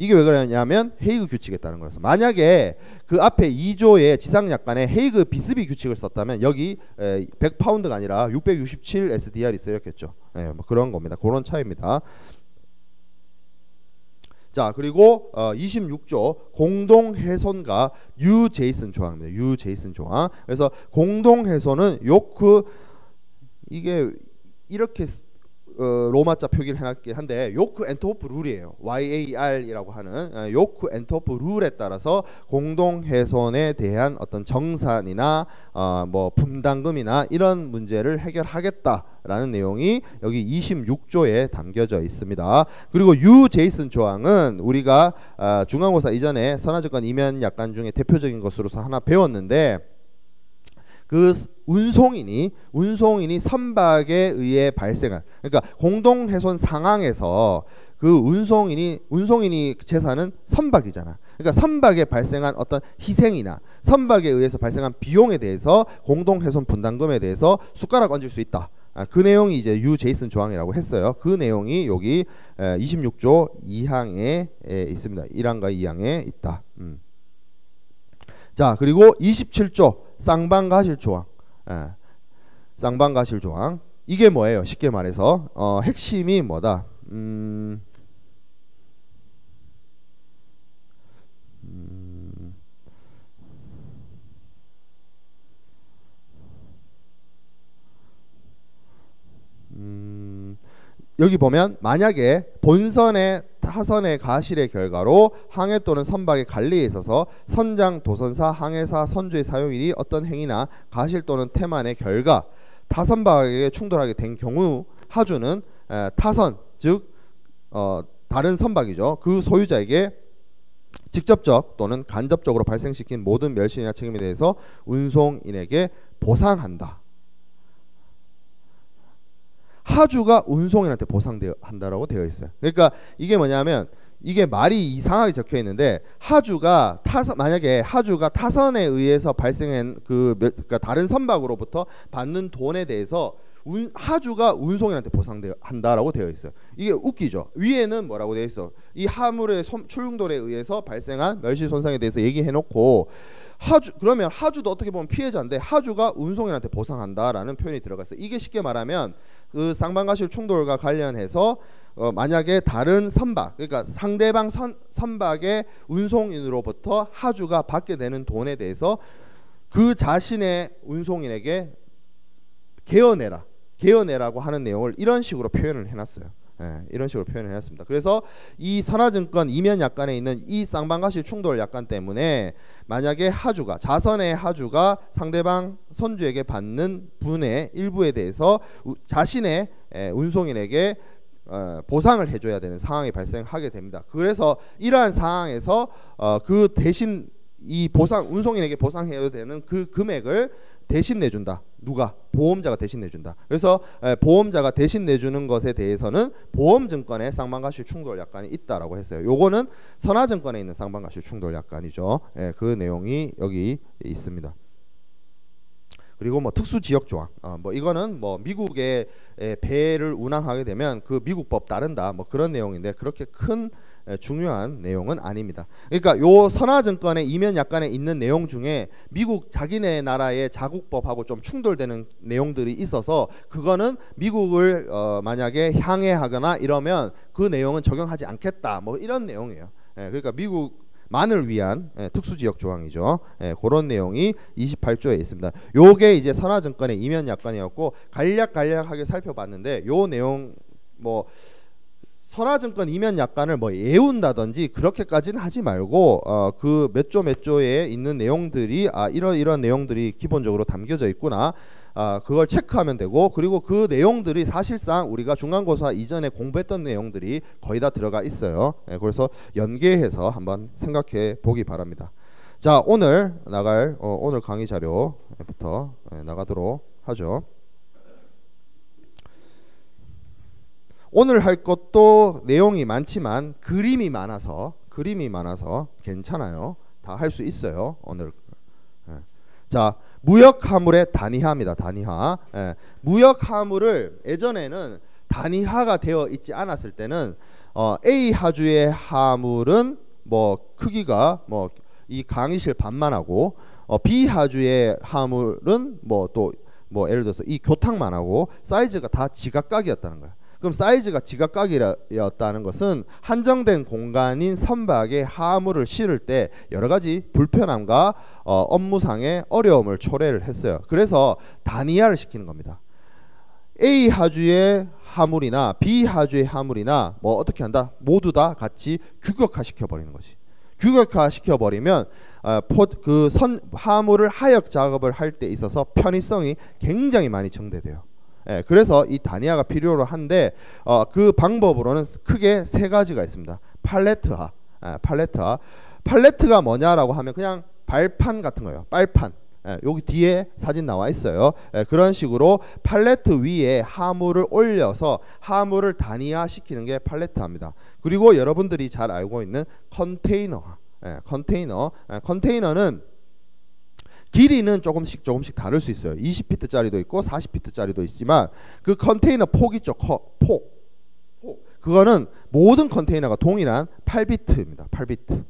이게 왜 그러냐면 헤이그 규칙에 따른 거라서. 만약에 그 앞에 2조의 지상약관에 헤이그 비스비 규칙을 썼다면 여기 100파운드가 아니라 667 SDR이 쓰였겠죠. 뭐 그런 겁니다. 그런 차이입니다. 자, 그리고 26조 공동훼손과 유제이슨 조항입니다. 유제이슨 조항. 그래서 공동훼손은 요크, 이게 이렇게 로마자 표기를 해놨긴 한데 요크 엔트호프 룰이에요. YAR이라고 하는 요크 엔트호프 룰에 따라서 공동훼손에 대한 어떤 정산이나 뭐 분담금이나 이런 문제를 해결하겠다라는 내용이 여기 26조에 담겨져 있습니다. 그리고 유제이슨 조항은 우리가 중간고사 이전에 선화증권 이면 약관 중에 대표적인 것으로서 하나 배웠는데, 그 운송인이 선박에 의해 발생한, 그러니까 공동훼손 상황에서 그 운송인이 재산은 선박이잖아. 그러니까 선박에 발생한 어떤 희생이나 선박에 의해서 발생한 비용에 대해서 공동훼손 분담금에 대해서 숟가락 얹을 수 있다. 그 내용이 이제 유제이슨 조항이라고 했어요. 그 내용이 여기 26조 2항에 있습니다. 1항과 2항에 있다. 자, 그리고 27조 쌍방가실 조항. 쌍방가실 조항. 이게 뭐예요? 쉽게 말해서 핵심이 뭐다? 여기 보면 만약에 본선의 타선의 가실의 결과로 항해 또는 선박의 관리에 있어서 선장, 도선사, 항해사, 선주의 사용일이 어떤 행위나 가실 또는 태만의 결과 타선박에게 충돌하게 된 경우 하주는 타선 즉 다른 선박이죠. 그 소유자에게 직접적 또는 간접적으로 발생시킨 모든 멸실이나 책임에 대해서 운송인에게 보상한다. 하주가 운송인한테 보상한다라고 되어 있어요. 그러니까 이게 뭐냐면 이게 말이 이상하게 적혀 있는데 하주가 만약에 하주가 타선에 의해서 발생한 그러니까 다른 선박으로부터 받는 돈에 대해서 하주가 운송인한테 보상한다라고 되어 있어요. 이게 웃기죠. 위에는 뭐라고 되어 있어? 이 화물의 출중돌에 의해서 발생한 멸실 손상에 대해서 얘기해놓고 그러면 하주도 어떻게 보면 피해자인데 하주가 운송인한테 보상한다라는 표현이 들어갔어요. 이게 쉽게 말하면 그 쌍방가실 충돌과 관련해서 만약에 다른 선박, 그러니까 상대방 선박의 운송인으로부터 하주가 받게 되는 돈에 대해서 그 자신의 운송인에게 개어내라고 하는 내용을 이런 식으로 표현을 해놨어요. 이런 식으로 표현을 해놨습니다. 그래서 이 선화증권 이면 약관에 있는 이 쌍방가실 충돌 약관 때문에 만약에 자선의 하주가 상대방 선주에게 받는 분의 일부에 대해서 자신의 운송인에게 보상을 해줘야 되는 상황이 발생하게 됩니다. 그래서 이러한 상황에서 그 대신 이 운송인에게 보상해야 되는 그 금액을 대신 내준다. 누가? 보험자가 대신 내준다. 그래서 보험자가 대신 내주는 것에 대해서는 보험증권에 쌍방가실 충돌 약관이 있다라고 했어요. 요거는 선화증권에 있는 쌍방가실 충돌 약관이죠. 그 내용이 여기 있습니다. 그리고 뭐 특수지역 조항, 뭐 이거는 뭐 미국의 배를 운항하게 되면 그 미국법 따른다, 뭐 그런 내용인데 그렇게 큰 중요한 내용은 아닙니다. 그러니까 요 선화증권의 이면 약관에 있는 내용 중에 미국 자기네 나라의 자국법하고 좀 충돌되는 내용들이 있어서 그거는 미국을 만약에 향해하거나 이러면 그 내용은 적용하지 않겠다, 뭐 이런 내용이에요. 그러니까 미국만을 위한 특수지역 조항이죠. 그런 내용이 28조에 있습니다. 요게 이제 선화증권의 이면 약관이었고 간략하게 살펴봤는데 요 내용 뭐 선화증권 이면 약관을 뭐 외운다든지 그렇게까지는 하지 말고 그 몇 조에 있는 내용들이 이런 내용들이 기본적으로 담겨져 있구나, 그걸 체크하면 되고, 그리고 그 내용들이 사실상 우리가 중간고사 이전에 공부했던 내용들이 거의 다 들어가 있어요. 그래서 연계해서 한번 생각해 보기 바랍니다. 자, 오늘 강의 자료부터 나가도록 하죠. 오늘 할 것도 내용이 많지만 그림이 많아서 괜찮아요. 다 할 수 있어요. 오늘. 자, 무역화물의 단위화입니다. 단위화. 무역화물을 예전에는 단위화가 되어 있지 않았을 때는 A 하주의 화물은 뭐 크기가 뭐 이 강의실 반만 하고 B 하주의 화물은 뭐 또 뭐 예를 들어서 이 교탁만 하고 사이즈가 다 지각각이었다는 거야. 그럼 사이즈가 지각각이었다는 것은 한정된 공간인 선박에 화물을 실을 때 여러 가지 불편함과 업무상의 어려움을 초래를 했어요. 그래서 단위화를 시키는 겁니다. A 하주의 화물이나 B 하주의 화물이나 뭐 어떻게 한다? 모두 다 같이 규격화 시켜버리는 거지. 규격화 시켜버리면 화물을 하역 작업을 할 때 있어서 편의성이 굉장히 많이 증대돼요. 그래서 이 단위화가 필요로 한데 그 방법으로는 크게 세 가지가 있습니다. 팔레트화. 팔레트가 뭐냐라고 하면 그냥 발판 같은 거예요. 빨판. 여기 뒤에 사진 나와 있어요. 그런 식으로 팔레트 위에 화물을 올려서 화물을 단위화 시키는 게 팔레트화입니다. 그리고 여러분들이 잘 알고 있는 컨테이너화. 컨테이너는 길이는 조금씩 다를 수 있어요. 20피트짜리도 있고 40피트짜리도 있지만 그 컨테이너 폭 있죠. 폭. 그거는 모든 컨테이너가 동일한 8비트입니다. 8비트.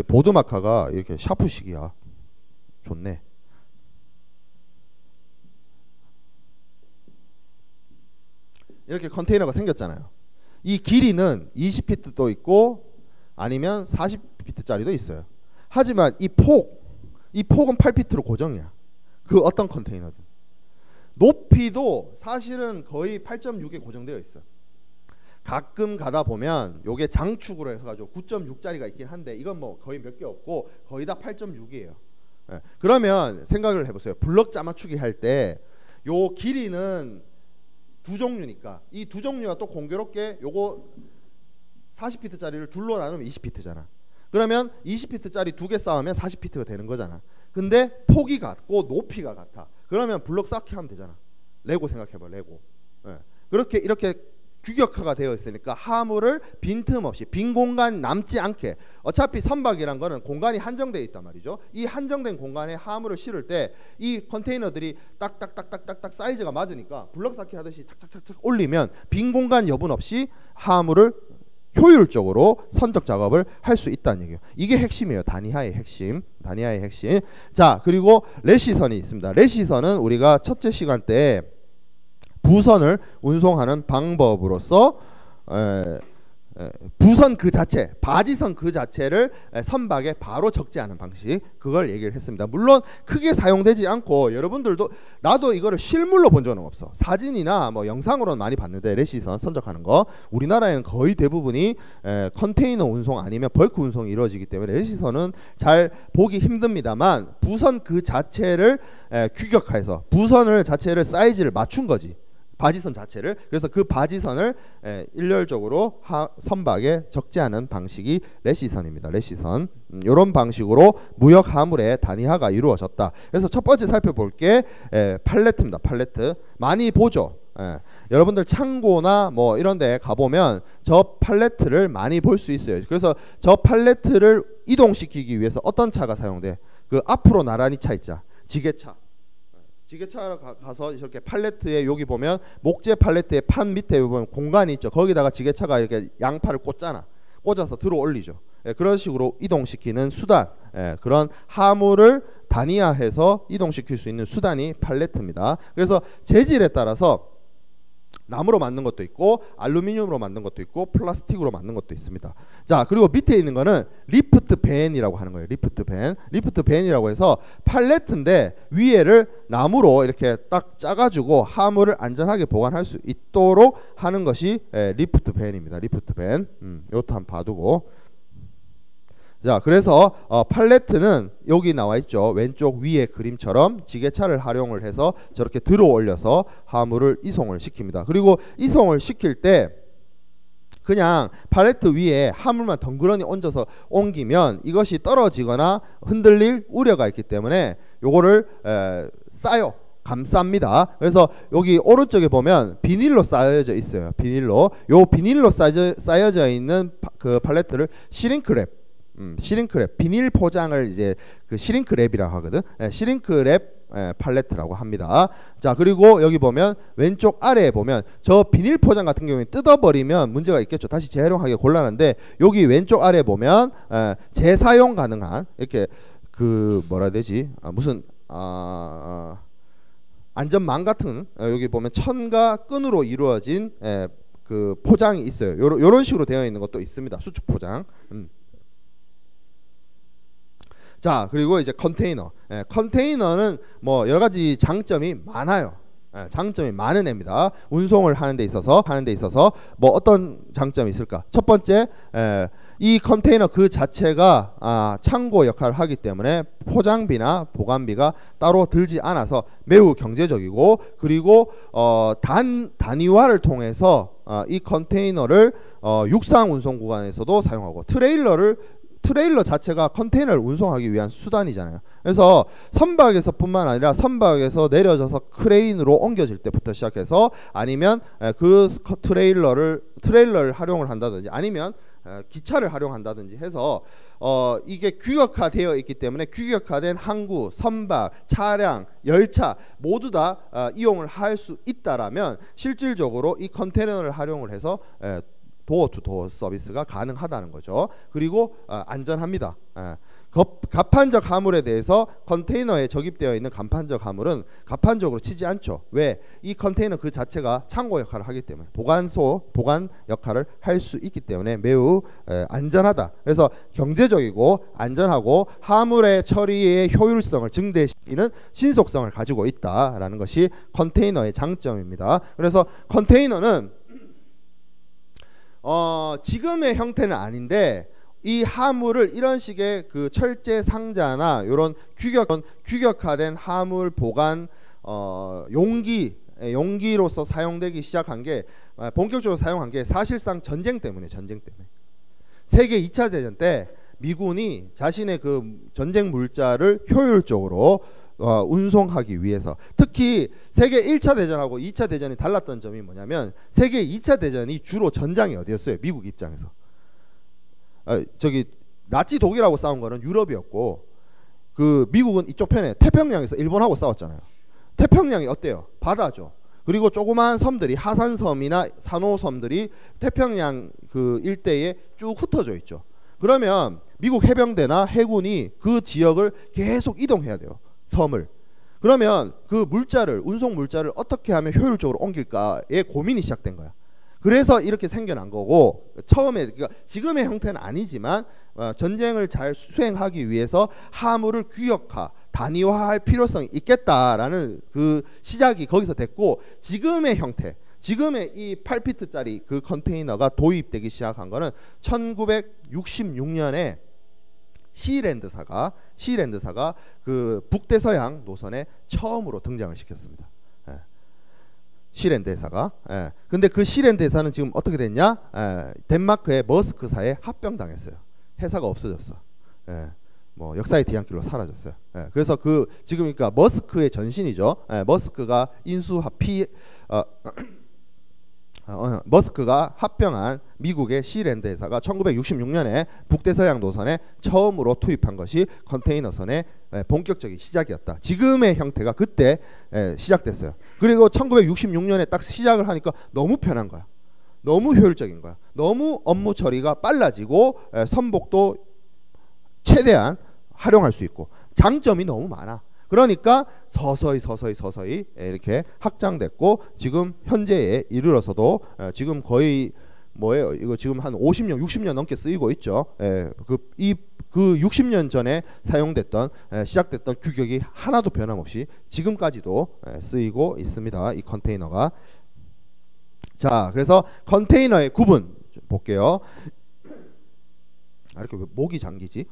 보드 마카가 이렇게 샤프식이야. 좋네. 이렇게 컨테이너가 생겼잖아요. 이 길이는 20피트도 있고 아니면 40피트짜리도 있어요. 하지만 이 폭은 8피트로 고정이야. 그 어떤 컨테이너든. 높이도 사실은 거의 8.6에 고정되어 있어요. 가끔 가다 보면 요게 장축으로 해서 가지고 9.6짜리가 있긴 한데 이건 뭐 거의 몇 개 없고 거의 다 8.6이에요. 예. 그러면 생각을 해보세요. 블럭 짜맞추기 할 때 요 길이는 두 종류니까 이 두 종류가 또 공교롭게 요거 40피트짜리를 둘로 나누면 20피트잖아. 그러면 20피트짜리 두 개 쌓으면 40피트가 되는 거잖아. 근데 폭이 같고 높이가 같아. 그러면 블럭 쌓기 하면 되잖아. 레고 생각해봐. 레고. 예. 그렇게 이렇게 규격화가 되어 있으니까 하물을 빈틈없이 빈 공간 남지 않게, 어차피 선박이란 거는 공간이 한정되어 있단 말이죠. 이 한정된 공간에 하물을 실을 때 이 컨테이너들이 딱딱딱딱딱딱 사이즈가 맞으니까 블럭 쌓기 하듯이 탁탁탁탁 올리면 빈 공간 여분 없이 하물을 효율적으로 선적 작업을 할 수 있다는 얘기예요. 이게 핵심이에요. 다니하의 핵심. 다니하의 핵심. 자, 그리고 레시선이 있습니다. 레시선은 우리가 첫째 시간 때 부선을 운송하는 방법으로서 부선 그 자체, 바지선 그 자체를 선박에 바로 적재하는 방식, 그걸 얘기를 했습니다. 물론 크게 사용되지 않고 여러분들도, 나도 이거를 실물로 본 적은 없어. 사진이나 뭐 영상으로는 많이 봤는데 레시선 선적하는 거 우리나라에는 거의 대부분이 컨테이너 운송 아니면 벌크 운송이 이루어지기 때문에 레시선은 잘 보기 힘듭니다만 부선 그 자체를 규격화해서 부선을 자체를 사이즈를 맞춘 거지. 바지선 자체를. 그래서 그 바지선을 일렬적으로 선박에 적재하는 방식이 레시선입니다. 레시선. 이런 방식으로 무역 화물의 단위화가 이루어졌다. 그래서 첫 번째 살펴볼 게 팔레트입니다. 팔레트. 많이 보죠. 여러분들 창고나 뭐 이런 데 가보면 저 팔레트를 많이 볼 수 있어요. 그래서 저 팔레트를 이동시키기 위해서 어떤 차가 사용돼? 그 앞으로 나란히 차 있자. 지게차. 지게차로 가서 이렇게 팔레트에, 여기 보면 목재 팔레트의 판 밑에 보면 공간이 있죠. 거기다가 지게차가 이렇게 양팔을 꽂잖아. 꽂아서 들어 올리죠. 그런 식으로 이동시키는 수단, 그런 하물을 단위화해서 이동시킬 수 있는 수단이 팔레트입니다. 그래서 재질에 따라서 나무로 만든 것도 있고 알루미늄으로 만든 것도 있고 플라스틱으로 만든 것도 있습니다. 자, 그리고 밑에 있는 거는 리프트 밴이라고 하는 거예요. 리프트 밴. 리프트 밴이라고 해서 팔레트인데 위에를 나무로 이렇게 딱 짜가지고 하물을 안전하게 보관할 수 있도록 하는 것이 리프트 밴입니다. 리프트 밴. 이것도 한번 봐두고. 자, 그래서 팔레트는 여기 나와 있죠. 왼쪽 위에 그림처럼 지게차를 활용을 해서 저렇게 들어 올려서 화물을 이송을 시킵니다. 그리고 이송을 시킬 때 그냥 팔레트 위에 화물만 덩그러니 얹어서 옮기면 이것이 떨어지거나 흔들릴 우려가 있기 때문에 요거를 싸요. 감쌉니다. 그래서 여기 오른쪽에 보면 비닐로 쌓여져 있어요. 비닐로. 요 비닐로 쌓여져 있는 그 팔레트를 시링크랩, 시링크랩, 비닐 포장을 이제 그 시링크랩이라고 하거든. 시링크랩 팔레트라고 합니다. 자, 그리고 여기 보면 왼쪽 아래에 보면 저 비닐 포장 같은 경우에 뜯어버리면 문제가 있겠죠. 다시 재활용하기 곤란한데 여기 왼쪽 아래에 보면 재사용 가능한, 이렇게 그 뭐라 해야 되지? 무슨 안전망 같은, 여기 보면 천과 끈으로 이루어진 그 포장이 있어요. 요런 식으로 되어 있는 것도 있습니다. 수축 포장. 자, 그리고 이제 컨테이너. 컨테이너는 뭐 여러 가지 장점이 많아요. 장점이 많은 애입니다. 운송을 하는 데 있어서 뭐 어떤 장점이 있을까? 첫 번째, 이 컨테이너 그 자체가 창고 역할을 하기 때문에 포장비나 보관비가 따로 들지 않아서 매우 경제적이고, 그리고 단위화를 통해서 이 컨테이너를 육상 운송 구간에서도 사용하고, 트레일러 자체가 컨테이너를 운송하기 위한 수단이잖아요. 그래서 선박에서 뿐만 아니라 선박에서 내려져서 크레인으로 옮겨질 때부터 시작해서, 아니면 그 트레일러를 활용을 한다든지, 아니면 기차를 활용한다든지 해서 이게 규격화되어 있기 때문에 규격화된 항구, 선박, 차량, 열차 모두 다 이용을 할 수 있다라면 실질적으로 이 컨테이너를 활용을 해서 도어 투 도어 서비스가 가능하다는 거죠. 그리고 안전합니다. 갑판적 화물에 대해서 컨테이너에 적입되어 있는 갑판적 화물은 갑판적으로 치지 않죠. 왜? 이 컨테이너 그 자체가 창고 역할을 하기 때문에 보관 역할을 할 수 있기 때문에 매우 안전하다. 그래서 경제적이고 안전하고 화물의 처리의 효율성을 증대시키는 신속성을 가지고 있다라는 것이 컨테이너의 장점입니다. 그래서 컨테이너는 지금의 형태는 아닌데 이 화물을 이런 식의 그 철제 상자나 이런 규격화된 화물 보관 용기로서 사용되기 시작한 게 본격적으로 사용한 게 사실상 전쟁 때문에 세계 2차 대전 때 미군이 자신의 그 전쟁 물자를 효율적으로 운송하기 위해서, 특히 세계 1차 대전하고 2차 대전이 달랐던 점이 뭐냐면 세계 2차 대전이 주로 전장이 어디였어요? 미국 입장에서 나치 독일하고 싸운 거는 유럽이었고, 그 미국은 이쪽 편에 태평양에서 일본하고 싸웠잖아요. 태평양이 어때요? 바다죠. 그리고 조그마한 섬들이 하산섬이나 산호섬들이 태평양 그 일대에 쭉 흩어져 있죠. 그러면 미국 해병대나 해군이 그 지역을 계속 이동해야 돼요. 섬을. 그러면 그 운송 물자를 어떻게 하면 효율적으로 옮길까의 고민이 시작된 거야. 그래서 이렇게 생겨난 거고, 처음에 그러니까 지금의 형태는 아니지만 전쟁을 잘 수행하기 위해서 화물을 규격화, 단위화할 필요성이 있겠다라는 그 시작이 거기서 됐고, 지금의 형태, 지금의 이 8피트짜리 그 컨테이너가 도입되기 시작한 거는 1966년에 시랜드사가 그 북대서양 노선에 처음으로 등장을 시켰습니다. 시랜드 회사가. 근데 그 시랜드 회사는 지금 어떻게 됐냐? 덴마크의 머스크사에 합병당했어요. 회사가 없어졌어. 뭐 역사의 뒤안길로 사라졌어요. 그래서 그 지금 그러니까 머스크의 전신이죠. 머스크가 머스크가 합병한 미국의 시랜드 회사가 1966년에 북대서양 노선에 처음으로 투입한 것이 컨테이너선의 본격적인 시작이었다. 지금의 형태가 그때 시작됐어요. 그리고 1966년에 딱 시작을 하니까 너무 편한 거야. 너무 효율적인 거야. 너무 업무 처리가 빨라지고 선복도 최대한 활용할 수 있고 장점이 너무 많아. 그러니까 서서히 이렇게 확장됐고, 지금 현재에 이르러서도 지금 거의 뭐예요? 이거 지금 한 50년, 60년 넘게 쓰이고 있죠. 그 60년 전에 사용됐던 시작됐던 규격이 하나도 변함없이 지금까지도 쓰이고 있습니다. 이 컨테이너가. 자, 그래서 컨테이너의 구분 볼게요. 이렇게 왜 목이 잠기지?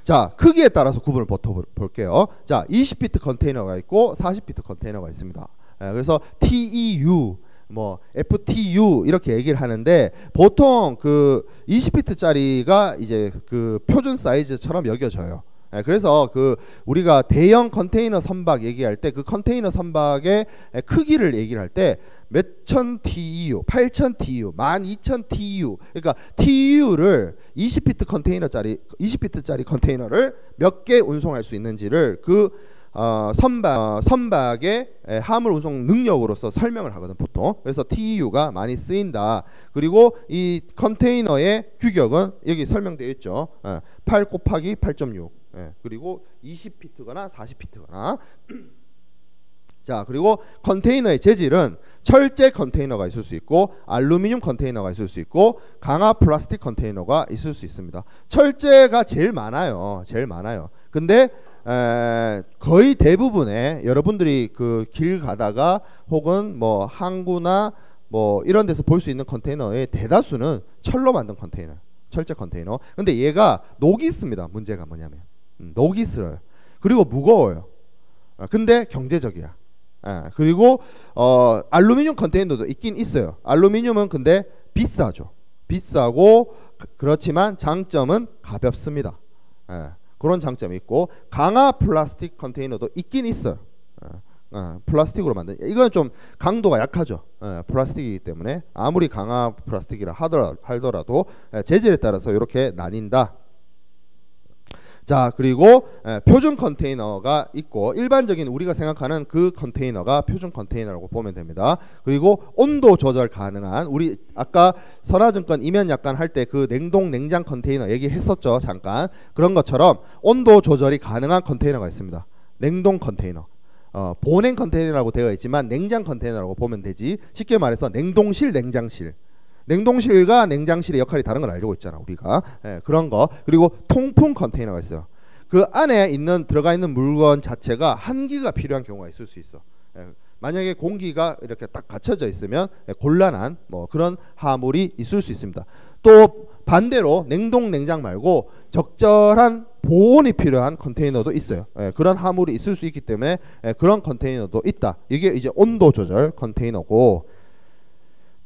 자, 크기에 따라서 구분을 볼게요. 자, 20피트 컨테이너가 있고 40피트 컨테이너가 있습니다. 그래서 TEU, 뭐 FTU 이렇게 얘기를 하는데, 보통 그 20피트짜리가 이제 그 표준 사이즈처럼 여겨져요. 그래서 그 우리가 대형 컨테이너 선박 얘기할 때 그 컨테이너 선박의 크기를 얘기를 할 때 몇천 TEU, 8천 TEU, 12,000 TEU, 그러니까 TEU를 20피트짜리 컨테이너를 몇 개 운송할 수 있는지를 그 선박의 화물 운송 능력으로서 설명을 하거든 보통. 그래서 TEU가 많이 쓰인다. 그리고 이 컨테이너의 규격은 여기 설명되어 있죠. 8 곱하기 8.6. 그리고 20피트거나 40피트거나. 자, 그리고 컨테이너의 재질은 철제 컨테이너가 있을 수 있고, 알루미늄 컨테이너가 있을 수 있고, 강화 플라스틱 컨테이너가 있을 수 있습니다. 철제가 제일 많아요. 근데 거의 대부분의 여러분들이 그 길 가다가 혹은 뭐 항구나 뭐 이런 데서 볼 수 있는 컨테이너의 대다수는 철로 만든 컨테이너, 철제 컨테이너. 근데 얘가 녹이 있습니다. 문제가 뭐냐면 녹이 슬어요. 그리고 무거워요. 근데 경제적이야. 그리고 알루미늄 컨테이너도 있긴 있어요. 알루미늄은 근데 비싸죠. 비싸고 그렇지만 장점은 가볍습니다. 그런 장점이 있고, 강화 플라스틱 컨테이너도 있긴 있어요. 플라스틱으로 만든, 이건 좀 강도가 약하죠. 플라스틱이기 때문에 아무리 강한 플라스틱이라 하더라도 재질에 따라서 이렇게 나뉜다. 자, 그리고 표준 컨테이너가 있고, 일반적인 우리가 생각하는 그 컨테이너가 표준 컨테이너라고 보면 됩니다. 그리고 온도 조절 가능한, 우리 아까 선화증권 이면 약관 할 때 그 냉동 냉장 컨테이너 얘기했었죠, 잠깐. 그런 것처럼 온도 조절이 가능한 컨테이너가 있습니다. 냉동 컨테이너, 보냉 컨테이너라고 되어 있지만 냉장 컨테이너라고 보면 되지. 쉽게 말해서 냉동실, 냉장실. 냉동실과 냉장실의 역할이 다른 걸 알고 있잖아, 우리가. 그런 거. 그리고 통풍 컨테이너가 있어요. 그 안에 들어가 있는 물건 자체가 한기가 필요한 경우가 있을 수 있어. 만약에 공기가 이렇게 딱 갇혀져 있으면 곤란한 뭐 그런 화물이 있을 수 있습니다. 또 반대로 냉동 냉장 말고 적절한 보온이 필요한 컨테이너도 있어요. 그런 화물이 있을 수 있기 때문에 그런 컨테이너도 있다. 이게 이제 온도 조절 컨테이너고,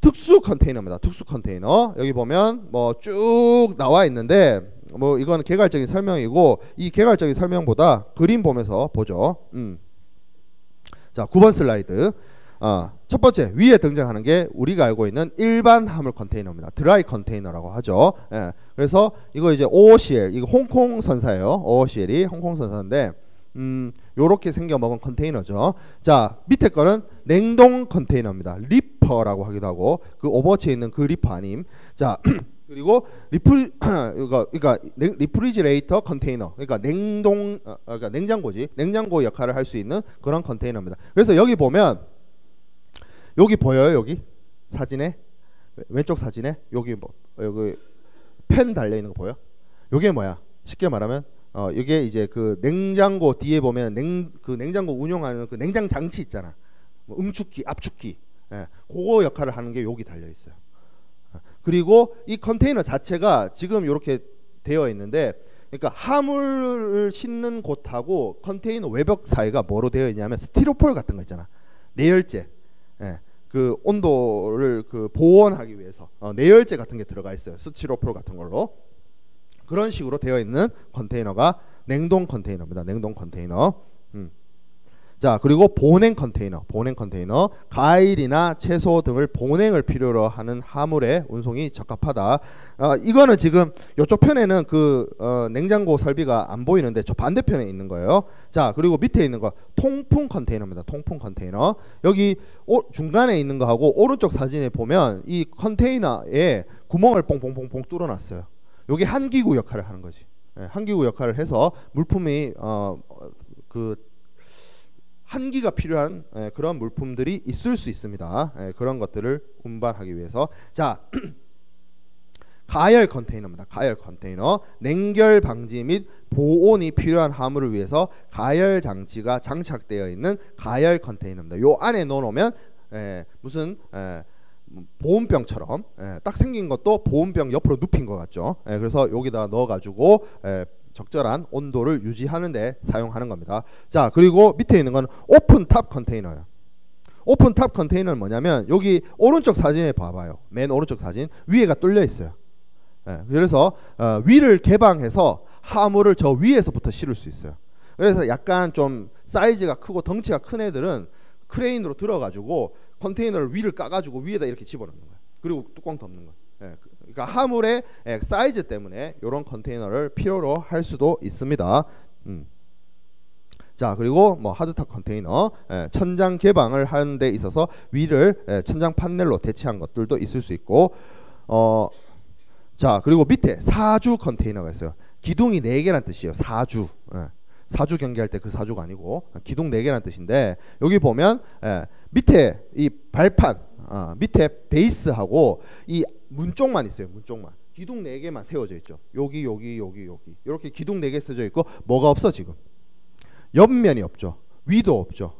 특수 컨테이너입니다. 특수 컨테이너. 여기 보면 뭐 쭉 나와 있는데, 뭐 이건 개괄적인 설명이고, 이 개괄적인 설명보다 그림 보면서 보죠. 자, 9번 슬라이드. 첫 번째 위에 등장하는 게 우리가 알고 있는 일반 화물 컨테이너입니다. 드라이 컨테이너라고 하죠. 그래서 이거 이제 OOCL, 이거 홍콩 선사예요. OOCL이 홍콩 선사인데, 요렇게 생겨 먹은 컨테이너죠. 자, 밑에 거는 냉동 컨테이너입니다. 리퍼라고 하기도 하고, 그 오버워치에 있는 그 리퍼 아님. 자, 그리고 그러니까 리프리지레이터 컨테이너, 그러니까 그러니까 냉장고지, 냉장고 역할을 할 수 있는 그런 컨테이너입니다. 그래서 여기 보면, 여기 보여요? 여기 사진에, 왼쪽 사진에 여기 뭐 여기 펜 달려 있는 거 보여? 요게 뭐야? 쉽게 말하면 이게 이제 그 냉장고 뒤에 보면 그 냉장고 운영하는 그 냉장 장치 있잖아. 뭐 응축기, 압축기, 그거 역할을 하는 게 여기 달려 있어요. 그리고 이 컨테이너 자체가 지금 이렇게 되어 있는데, 그러니까 화물을 싣는 곳하고 컨테이너 외벽 사이가 뭐로 되어 있냐면 스티로폴 같은 거 있잖아. 내열재, 그 온도를 그 보온하기 위해서 내열재 같은 게 들어가 있어요. 스티로폴 같은 걸로. 그런 식으로 되어 있는 컨테이너가 냉동 컨테이너입니다. 냉동 컨테이너. 자, 그리고 보냉 컨테이너. 보냉 컨테이너. 과일이나 채소 등을 보냉을 필요로 하는 화물의 운송이 적합하다. 이거는 지금 이쪽 편에는 그 냉장고 설비가 안 보이는데 저 반대편에 있는 거예요. 자, 그리고 밑에 있는 거 통풍 컨테이너입니다. 통풍 컨테이너. 여기 중간에 있는 거하고 오른쪽 사진에 보면 이 컨테이너에 구멍을 뽕뽕뽕뽕 뚫어놨어요. 요게 한기구 역할을 하는 거지. 한기구 역할을 해서 물품이 그 한기가 필요한 그런 물품들이 있을 수 있습니다. 그런 것들을 운반하기 위해서. 자, 가열 컨테이너입니다. 가열 컨테이너. 냉결 방지 및 보온이 필요한 화물을 위해서 가열 장치가 장착되어 있는 가열 컨테이너입니다. 요 안에 넣어놓으면 무슨 보온병처럼 딱 생긴 것도 보온병 옆으로 눕힌 것 같죠. 그래서 여기다 넣어가지고 적절한 온도를 유지하는 데 사용하는 겁니다. 자, 그리고 밑에 있는 건 오픈 탑 컨테이너예요. 오픈 탑 컨테이너는 뭐냐면, 여기 오른쪽 사진에 봐봐요. 맨 오른쪽 사진 위에가 뚫려 있어요. 그래서 위를 개방해서 화물을 저 위에서부터 실을 수 있어요. 그래서 약간 좀 사이즈가 크고 덩치가 큰 애들은 크레인으로 들어가지고 컨테이너를 위를 까가지고 위에다 이렇게 집어넣는 거예요. 그리고 뚜껑 덮는 거예요. 그러니까 화물의 사이즈 때문에 이런 컨테이너를 필요로 할 수도 있습니다. 자, 그리고 뭐 하드탑 컨테이너, 천장 개방을 하는 데 있어서 위를 천장 판넬로 대체한 것들도 있을 수 있고, 자, 그리고 밑에 사주 컨테이너가 있어요. 기둥이 4개란 뜻이에요. 사주. 사주 경기할 때 그 사주가 아니고 기둥 4개란 뜻인데, 여기 보면 밑에 이 발판, 밑에 베이스하고 이 문 쪽만 있어요. 문 쪽만. 기둥 4개만 세워져 있죠. 여기 이렇게 기둥 4개 세워져 있고, 뭐가 없어 지금? 옆면이 없죠. 위도 없죠.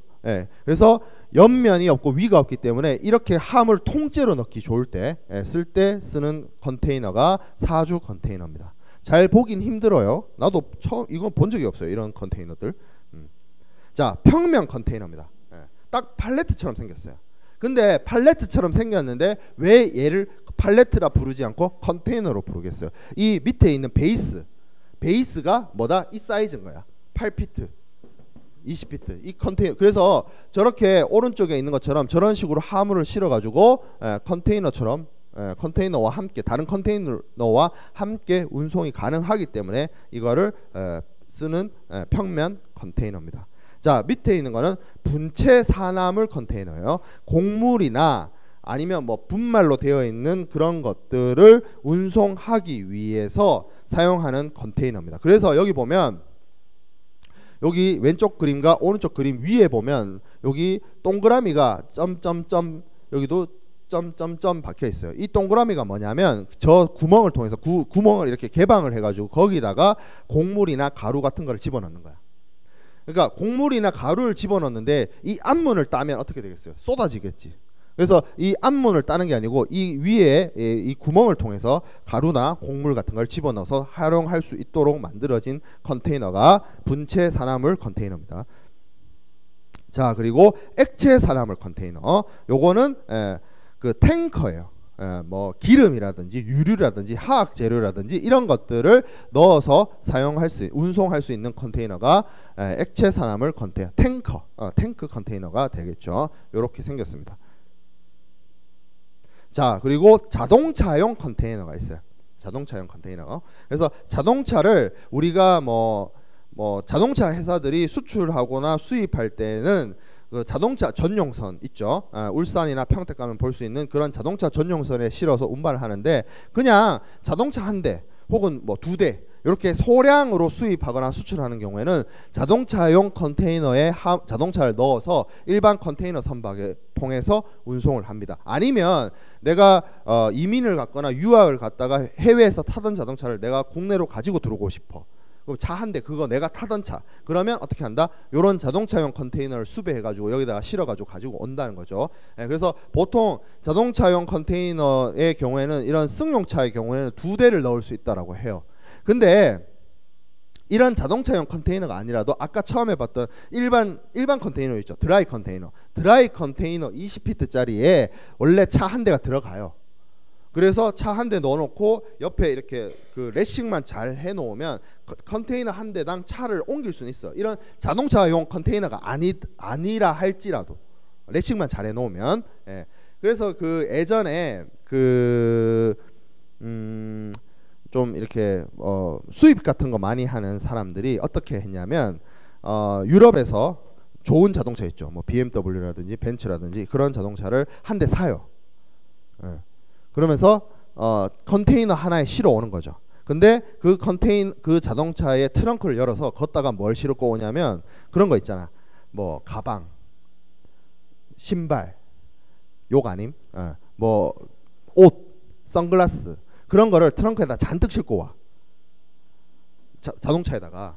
그래서 옆면이 없고 위가 없기 때문에 이렇게 화물 통째로 넣기 좋을 때 쓸 때 쓰는 컨테이너가 사주 컨테이너입니다. 잘 보긴 힘들어요. 나도 처음 이건 본 적이 없어요. 이런 컨테이너들. 자, 평면 컨테이너입니다. 딱 팔레트처럼 생겼어요. 근데 팔레트처럼 생겼는데 왜 얘를 팔레트라 부르지 않고 컨테이너로 부르겠어요? 이 밑에 있는 베이스가 뭐다? 이 사이즈인 거야. 8피트. 20피트. 이 컨테이너. 그래서 저렇게 오른쪽에 있는 것처럼 저런 식으로 화물을 실어가지고 컨테이너처럼 컨테이너와 함께 다른 컨테이너와 함께 운송이 가능하기 때문에 이거를 쓰는 평면 컨테이너입니다. 자, 밑에 있는 거는 분체 산화물 컨테이너예요. 곡물이나 아니면 뭐 분말로 되어 있는 그런 것들을 운송하기 위해서 사용하는 컨테이너입니다. 그래서 여기 보면 여기 왼쪽 그림과 오른쪽 그림 위에 보면 여기 동그라미가 점점점 여기도 점점점 박혀 있어요. 이 동그라미가 뭐냐면 저 구멍을 통해서 구멍을 이렇게 개방을 해가지고 거기다가 곡물이나 가루 같은 걸 집어넣는 거야. 그러니까 곡물이나 가루를 집어넣는데 이 앞문을 따면 어떻게 되겠어요? 쏟아지겠지. 그래서 이 앞문을 따는 게 아니고 이 위에 이 구멍을 통해서 가루나 곡물 같은 걸 집어넣어서 활용할 수 있도록 만들어진 컨테이너가 분체 산화물 컨테이너입니다. 자, 그리고 액체 산화물 컨테이너. 요거는 그 탱커예요. 뭐 기름이라든지 유류라든지 화학 재료라든지 이런 것들을 넣어서 운송할 수 있는 컨테이너가 액체 산화물 컨테이너, 탱크 컨테이너가 되겠죠. 이렇게 생겼습니다. 자, 그리고 자동차용 컨테이너가 있어요. 자동차용 컨테이너. 그래서 자동차를 우리가 뭐 자동차 회사들이 수출하거나 수입할 때는 그 자동차 전용선 있죠. 울산이나 평택 가면 볼 수 있는 그런 자동차 전용선에 실어서 운반을 하는데 그냥 자동차 한 대 혹은 뭐 2대 이렇게 소량으로 수입하거나 수출하는 경우에는 자동차용 컨테이너에 자동차를 넣어서 일반 컨테이너 선박에 통해서 운송을 합니다. 아니면 내가 이민을 갔거나 유학을 갔다가 해외에서 타던 자동차를 내가 국내로 가지고 들어오고 싶어. 차 한 대 그거 내가 타던 차. 그러면 어떻게 한다? 요런 자동차용 컨테이너를 수배해가지고 여기다가 실어가지고 가지고 온다는 거죠. 그래서 보통 자동차용 컨테이너의 경우에는 이런 승용차의 경우에는 2대를 넣을 수 있다라고 해요. 근데 이런 자동차용 컨테이너가 아니라도 아까 처음에 봤던 일반 컨테이너 있죠. 드라이 컨테이너 20피트짜리에 원래 차 한 대가 들어가요. 그래서 차 한 대 넣어놓고 옆에 이렇게 그 레싱만 잘 해놓으면 컨테이너 한 대당 차를 옮길 수는 있어. 이런 자동차용 컨테이너가 아니라 할지라도 레싱만 잘 해놓으면. 그래서 그 예전에 좀 이렇게 수입 같은 거 많이 하는 사람들이 어떻게 했냐면 유럽에서 좋은 자동차 있죠. 뭐 BMW라든지 벤츠라든지 그런 자동차를 한 대 사요. 그러면서 컨테이너 하나에 실어 오는 거죠. 근데 그 자동차의 트렁크를 열어서 걷다가 뭘 실고 오냐면 그런 거 있잖아. 뭐 가방, 신발, 욕 아님? 뭐 옷, 선글라스 그런 거를 트렁크에다 잔뜩 싣고 와. 자동차에다가.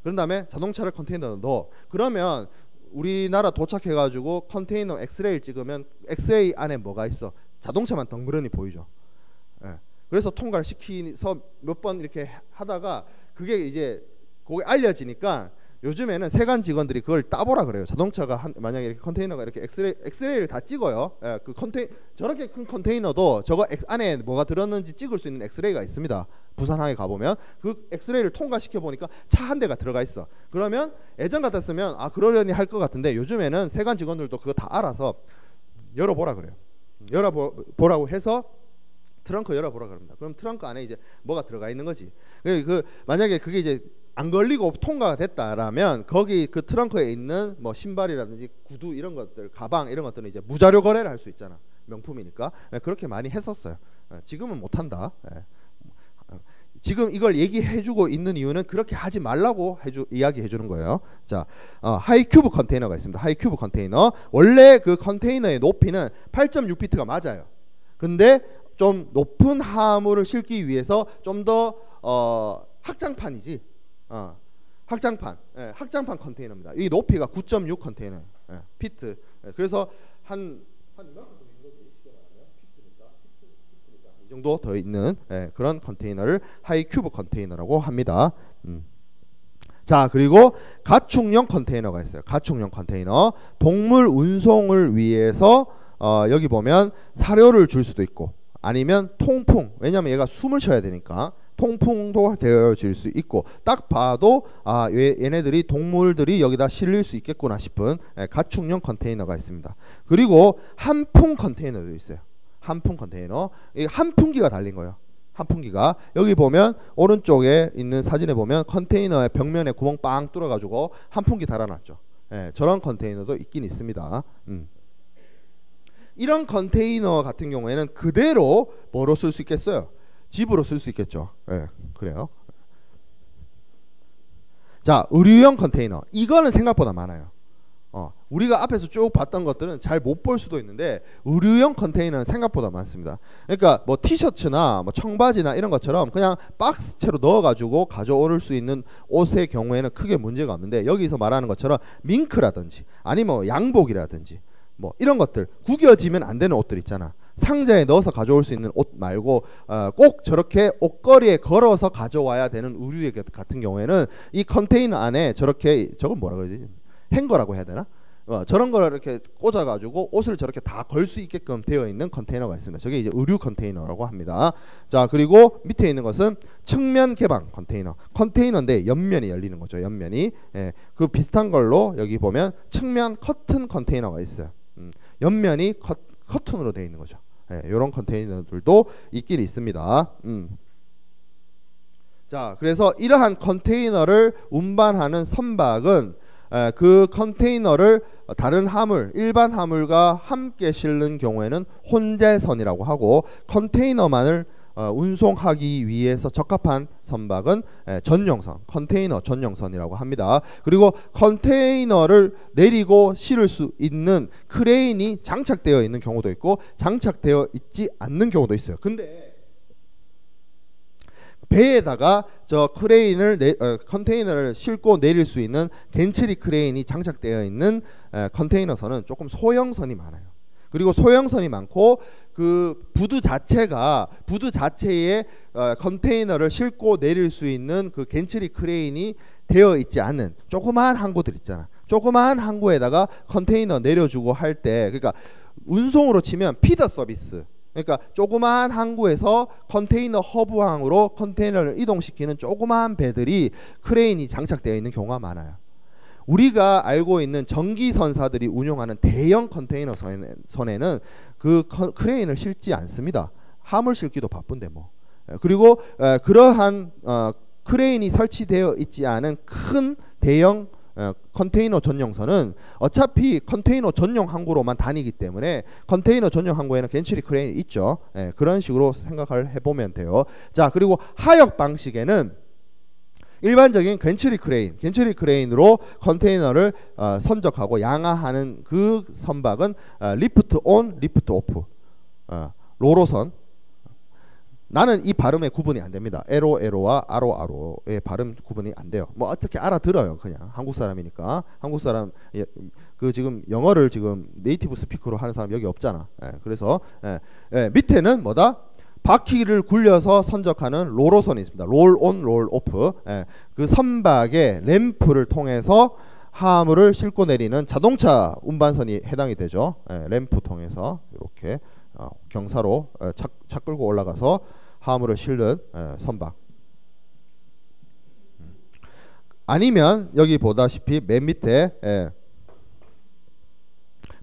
그런 다음에 자동차를 컨테이너에 넣어. 그러면 우리나라 도착해가지고 컨테이너 엑스레이를 찍으면 엑스레이 안에 뭐가 있어? 자동차만 덩그러니 보이죠. 그래서 통과를 시키서 몇 번 이렇게 하다가 그게 이제 그게 알려지니까 요즘에는 세관 직원들이 그걸 따보라 그래요. 자동차가 만약에 이렇게 컨테이너가 이렇게 엑스레이를 다 찍어요. 저렇게 큰 컨테이너도 저거 안에 뭐가 들었는지 찍을 수 있는 엑스레이가 있습니다. 부산항에 가보면 그 엑스레이를 통과시켜 보니까 차 한 대가 들어가 있어. 그러면 예전 같았으면 그러려니 할 것 같은데 요즘에는 세관 직원들도 그거 다 알아서 열어보라 그래요. 열어보라고 해서 트렁크 열어보라 그럽니다. 그럼 트렁크 안에 이제 뭐가 들어가 있는 거지. 만약에 그게 이제 안 걸리고 통과가 됐다라면 거기 그 트렁크에 있는 뭐 신발이라든지 구두 이런 것들, 가방 이런 것들은 이제 무자료 거래를 할 수 있잖아. 명품이니까. 그렇게 많이 했었어요. 지금은 못 한다. 지금 이걸 얘기해주고 있는 이유는 그렇게 하지 말라고 이야기해주는 거예요. 자, 하이큐브 컨테이너가 있습니다. 하이큐브 컨테이너. 원래 그 컨테이너의 높이는 8.6피트가 맞아요. 근데 좀 높은 화물을 실기 위해서 좀 더 확장판이지. 확장판 컨테이너입니다. 이 높이가 9.6 컨테이너 피트. 그래서 한 이 정도 더 있는 그런 컨테이너를 하이큐브 컨테이너라고 합니다. 자, 그리고 가축용 컨테이너가 있어요. 가축용 컨테이너. 동물 운송을 위해서 여기 보면 사료를 줄 수도 있고 아니면 통풍. 왜냐면 얘가 숨을 쉬어야 되니까 통풍도 되어질 수 있고 딱 봐도 얘네들이 동물들이 여기다 실릴 수 있겠구나 싶은 가축용 컨테이너가 있습니다. 그리고 한풍 컨테이너도 있어요. 한풍 컨테이너, 이 한풍기가 달린 거예요. 한풍기가 여기 보면 오른쪽에 있는 사진에 보면 컨테이너의 벽면에 구멍 빵 뚫어가지고 한풍기 달아놨죠. 저런 컨테이너도 있긴 있습니다. 이런 컨테이너 같은 경우에는 그대로 뭐로 쓸 수 있겠어요? 집으로 쓸 수 있겠죠. 그래요. 자, 의류용 컨테이너. 이거는 생각보다 많아요. 우리가 앞에서 쭉 봤던 것들은 잘 못 볼 수도 있는데 의류용 컨테이너는 생각보다 많습니다. 그러니까 뭐 티셔츠나 뭐 청바지나 이런 것처럼 그냥 박스채로 넣어가지고 가져올 수 있는 옷의 경우에는 크게 문제가 없는데 여기서 말하는 것처럼 밍크라든지 아니면 뭐 양복이라든지 뭐 이런 것들 구겨지면 안 되는 옷들 있잖아. 상자에 넣어서 가져올 수 있는 옷 말고 꼭 저렇게 옷걸이에 걸어서 가져와야 되는 의류 같은 경우에는 이 컨테이너 안에 저렇게 저건 뭐라 그러지? 행거라고 해야 되나? 저런 걸 이렇게 꽂아가지고 옷을 저렇게 다 걸 수 있게끔 되어 있는 컨테이너가 있습니다. 저게 이제 의류 컨테이너라고 합니다. 자, 그리고 밑에 있는 것은 측면 개방 컨테이너. 컨테이너인데 옆면이 열리는 거죠. 옆면이. 그 비슷한 걸로 여기 보면 측면 커튼 컨테이너가 있어요. 옆면이 커튼으로 되어 있는 거죠. 이런 컨테이너들도 있긴 있습니다. 자, 그래서 이러한 컨테이너를 운반하는 선박은 그 컨테이너를 다른 화물, 일반 화물과 함께 실는 경우에는 혼재선이라고 하고 컨테이너만을 운송하기 위해서 적합한 선박은 전용선, 컨테이너 전용선이라고 합니다. 그리고 컨테이너를 내리고 실을 수 있는 크레인이 장착되어 있는 경우도 있고 장착되어 있지 않는 경우도 있어요. 근데 배에다가 저 크레인을 컨테이너를 싣고 내릴 수 있는 겐츠리 크레인이 장착되어 있는 컨테이너선은 조금 소형선이 많아요. 그리고 소형선이 많고 그 부두 자체에 컨테이너를 싣고 내릴 수 있는 그 겐츠리 크레인이 되어 있지 않은 조그마한 항구들 있잖아. 조그마한 항구에다가 컨테이너 내려주고 할 때, 그러니까 운송으로 치면 피더 서비스, 그러니까 조그마한 항구에서 컨테이너 허브항으로 컨테이너를 이동시키는 조그마한 배들이 크레인이 장착되어 있는 경우가 많아요. 우리가 알고 있는 전기선사들이 운용하는 대형 컨테이너 선에는 그 크레인을 실지 않습니다. 화물 싣기도 바쁜데 뭐. 그리고 그러한 크레인이 설치되어 있지 않은 큰 대형 컨테이너 전용선은 어차피 컨테이너 전용 항구로만 다니기 때문에 컨테이너 전용 항구에는 겐츠리 크레인이 있죠. 그런 식으로 생각을 해보면 돼요. 자, 그리고 하역 방식에는 일반적인 겐츠리 크레인으로 컨테이너를 선적하고 양하하는 그 선박은 리프트 온, 리프트 오프, 로로선. 나는 이 발음의 구분이 안 됩니다. 에로와 아로의 발음 구분이 안 돼요. 뭐 어떻게 알아들어요. 그냥 한국 사람이니까. 한국 사람 그 지금 영어를 지금 네이티브 스피커로 하는 사람 여기 없잖아. 그래서 밑에는 뭐다? 바퀴를 굴려서 선적하는 로로선이 있습니다. 롤 온, 롤 오프. 그 선박의 램프를 통해서 화물을 싣고 내리는 자동차 운반선이 해당이 되죠. 램프 통해서 이렇게 경사로 차 끌고 올라가서 화물을 실는 선박. 아니면 여기 보다시피 맨 밑에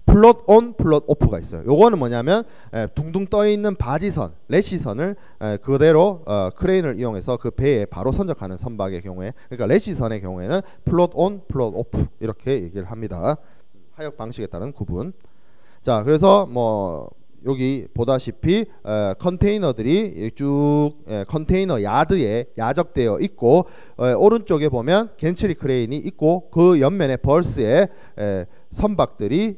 플롯 온, 플롯 오프가 있어요. 요거는 뭐냐면 둥둥 떠 있는 바지선, 레시선을 그대로 크레인을 이용해서 그 배에 바로 선적하는 선박의 경우에, 그러니까 레시선의 경우에는 플롯 온, 플롯 오프 이렇게 얘기를 합니다. 하역 방식에 따른 구분. 자, 그래서 뭐 여기 보다시피 컨테이너들이 쭉 컨테이너 야드에 야적되어 있고 오른쪽에 보면 겐츠리 크레인이 있고 그 옆면에 벌스에 선박들이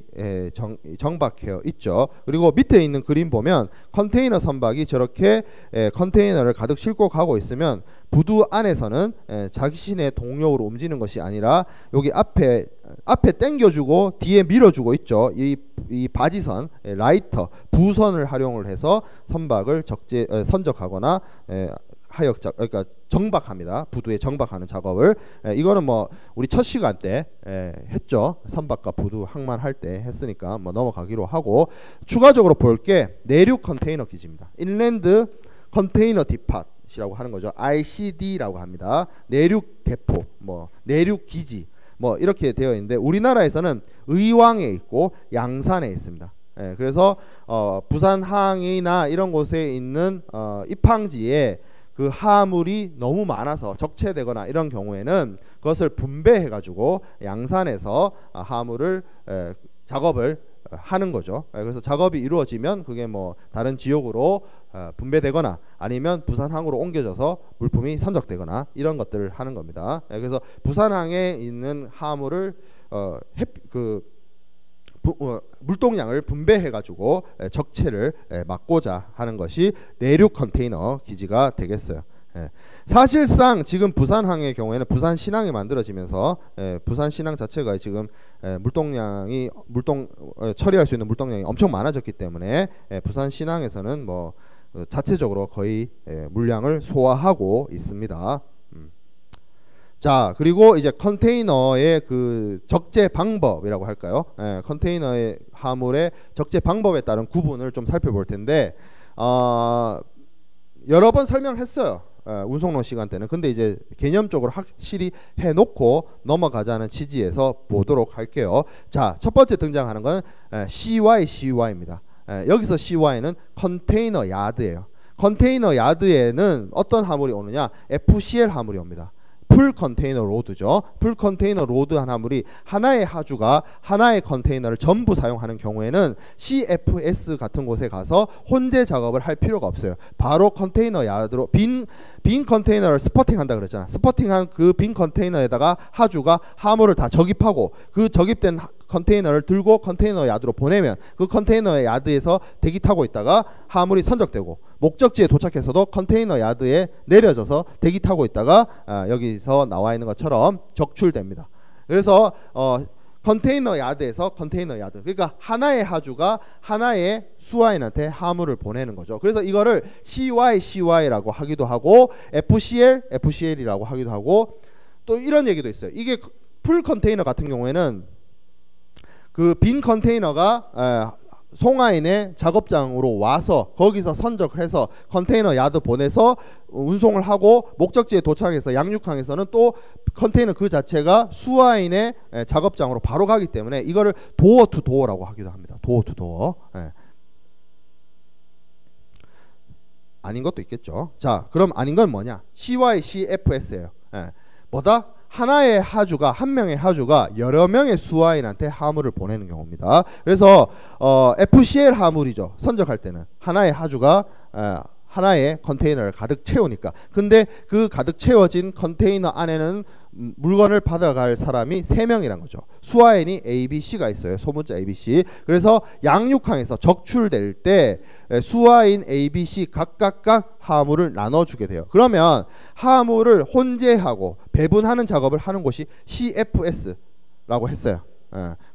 정박되어 있죠. 그리고 밑에 있는 그림 보면 컨테이너 선박이 저렇게 컨테이너를 가득 싣고 가고 있으면 부두 안에서는 자신의 동력으로 움직이는 것이 아니라 여기 앞에 당겨주고 뒤에 밀어주고 있죠. 이 바지선, 라이터, 부선을 활용을 해서 선박을 선적하거나 그러니까 정박합니다. 부두에 정박하는 작업을. 이거는 뭐 우리 첫 시간 때 했죠. 선박과 부두 항만할 때 했으니까 뭐 넘어가기로 하고, 추가적으로 볼 게 내륙 컨테이너 기지입니다. 인랜드 컨테이너 디팟 것이라고 하는 거죠. ICD라고 합니다. 내륙 대포, 뭐 내륙 기지, 뭐 이렇게 되어 있는데 우리나라에서는 의왕에 있고 양산에 있습니다. 예, 그래서 부산항이나 이런 곳에 있는 입항지에 그 하물이 너무 많아서 적체되거나 이런 경우에는 그것을 분배해 가지고 양산에서 하물을 작업을 하는 거죠. 그래서 작업이 이루어지면 그게 뭐 다른 지역으로 분배되거나 아니면 부산항으로 옮겨져서 물품이 선적되거나 이런 것들을 하는 겁니다. 그래서 부산항에 있는 하물을 물동량을 분배해 가지고 적체를 막고자 하는 것이 내륙 컨테이너 기지가 되겠어요. 사실상 지금 부산항의 경우에는 부산신항이 만들어지면서 부산신항 자체가 지금 처리할 수 있는 물동량이 엄청 많아졌기 때문에 부산신항에서는 뭐 자체적으로 거의 물량을 소화하고 있습니다. 자, 그리고 이제 컨테이너의 그 적재 방법이라고 할까요? 컨테이너의 하물의 적재 방법에 따른 구분을 좀 살펴볼 텐데 여러 번 설명했어요. 운송론 시간 때는. 근데 이제 개념적으로 확실히 해놓고 넘어가자는 취지에서 보도록 할게요. 자, 첫 번째 등장하는 건 CY입니다. 여기서 CY는 컨테이너 야드예요. 컨테이너 야드에는 어떤 하물이 오느냐? FCL 하물이 옵니다. 풀 컨테이너 로드죠. 풀 컨테이너 로드 한 하물이 하나의 하주가 하나의 컨테이너를 전부 사용하는 경우에는 CFS 같은 곳에 가서 혼재 작업을 할 필요가 없어요. 바로 컨테이너 야드로 빈 컨테이너를 스퍼팅한다 그랬잖아. 스퍼팅한 그 빈 컨테이너에다가 하주가 하물을 다 적입하고 그 적입된 컨테이너를 들고 컨테이너 야드로 보내면 그 컨테이너 야드에서 대기 타고 있다가 하물이 선적되고 목적지에 도착해서도 컨테이너 야드에 내려져서 대기 타고 있다가 여기서 나와 있는 것처럼 적출됩니다. 그래서 컨테이너 야드에서 컨테이너 야드, 그러니까 하나의 하주가 하나의 수화인한테 하물을 보내는 거죠. 그래서 이거를 CY라고 하기도 하고 FCL이라고 하기도 하고 또 이런 얘기도 있어요. 이게 풀 컨테이너 같은 경우에는 그 빈 컨테이너가 송화인의 작업장으로 와서 거기서 선적을 해서 컨테이너 야드 보내서 운송을 하고 목적지에 도착해서 양육항에서는 또 컨테이너 그 자체가 수화인의 작업장으로 바로 가기 때문에 이거를 도어 투 도어라고 하기도 합니다. 도어 투 도어. 아닌 것도 있겠죠. 자, 그럼 아닌 건 뭐냐? CYCFS예요. 뭐다? 하나의 하주가, 한 명의 하주가 여러 명의 수화인한테 하물을 보내는 경우입니다. 그래서 FCL 하물이죠. 선적할 때는 하나의 하주가 하나의 컨테이너를 가득 채우니까. 근데 그 가득 채워진 컨테이너 안에는 물건을 받아갈 사람이 3명이란 거죠. 수화인이 ABC가 있어요. 소문자 ABC. 그래서 양육항에서 적출될 때 수화인 ABC 각각 하물을 나눠주게 돼요. 그러면 하물을 혼재하고 배분하는 작업을 하는 곳이 CFS라고 했어요.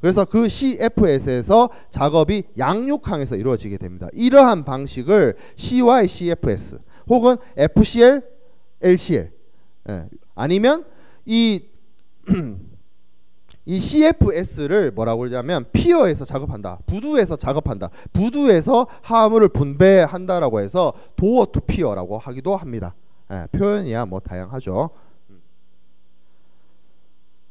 그래서 그 CFS에서 작업이 양육항에서 이루어지게 됩니다. 이러한 방식을 CYCFS 혹은 FCL, LCL 아니면 이 CFS를 뭐라고 그러냐면 피어에서 작업한다, 부두에서 작업한다, 부두에서 하물을 분배한다라고 해서 도어 투 피어라고 하기도 합니다. 표현이야 뭐 다양하죠.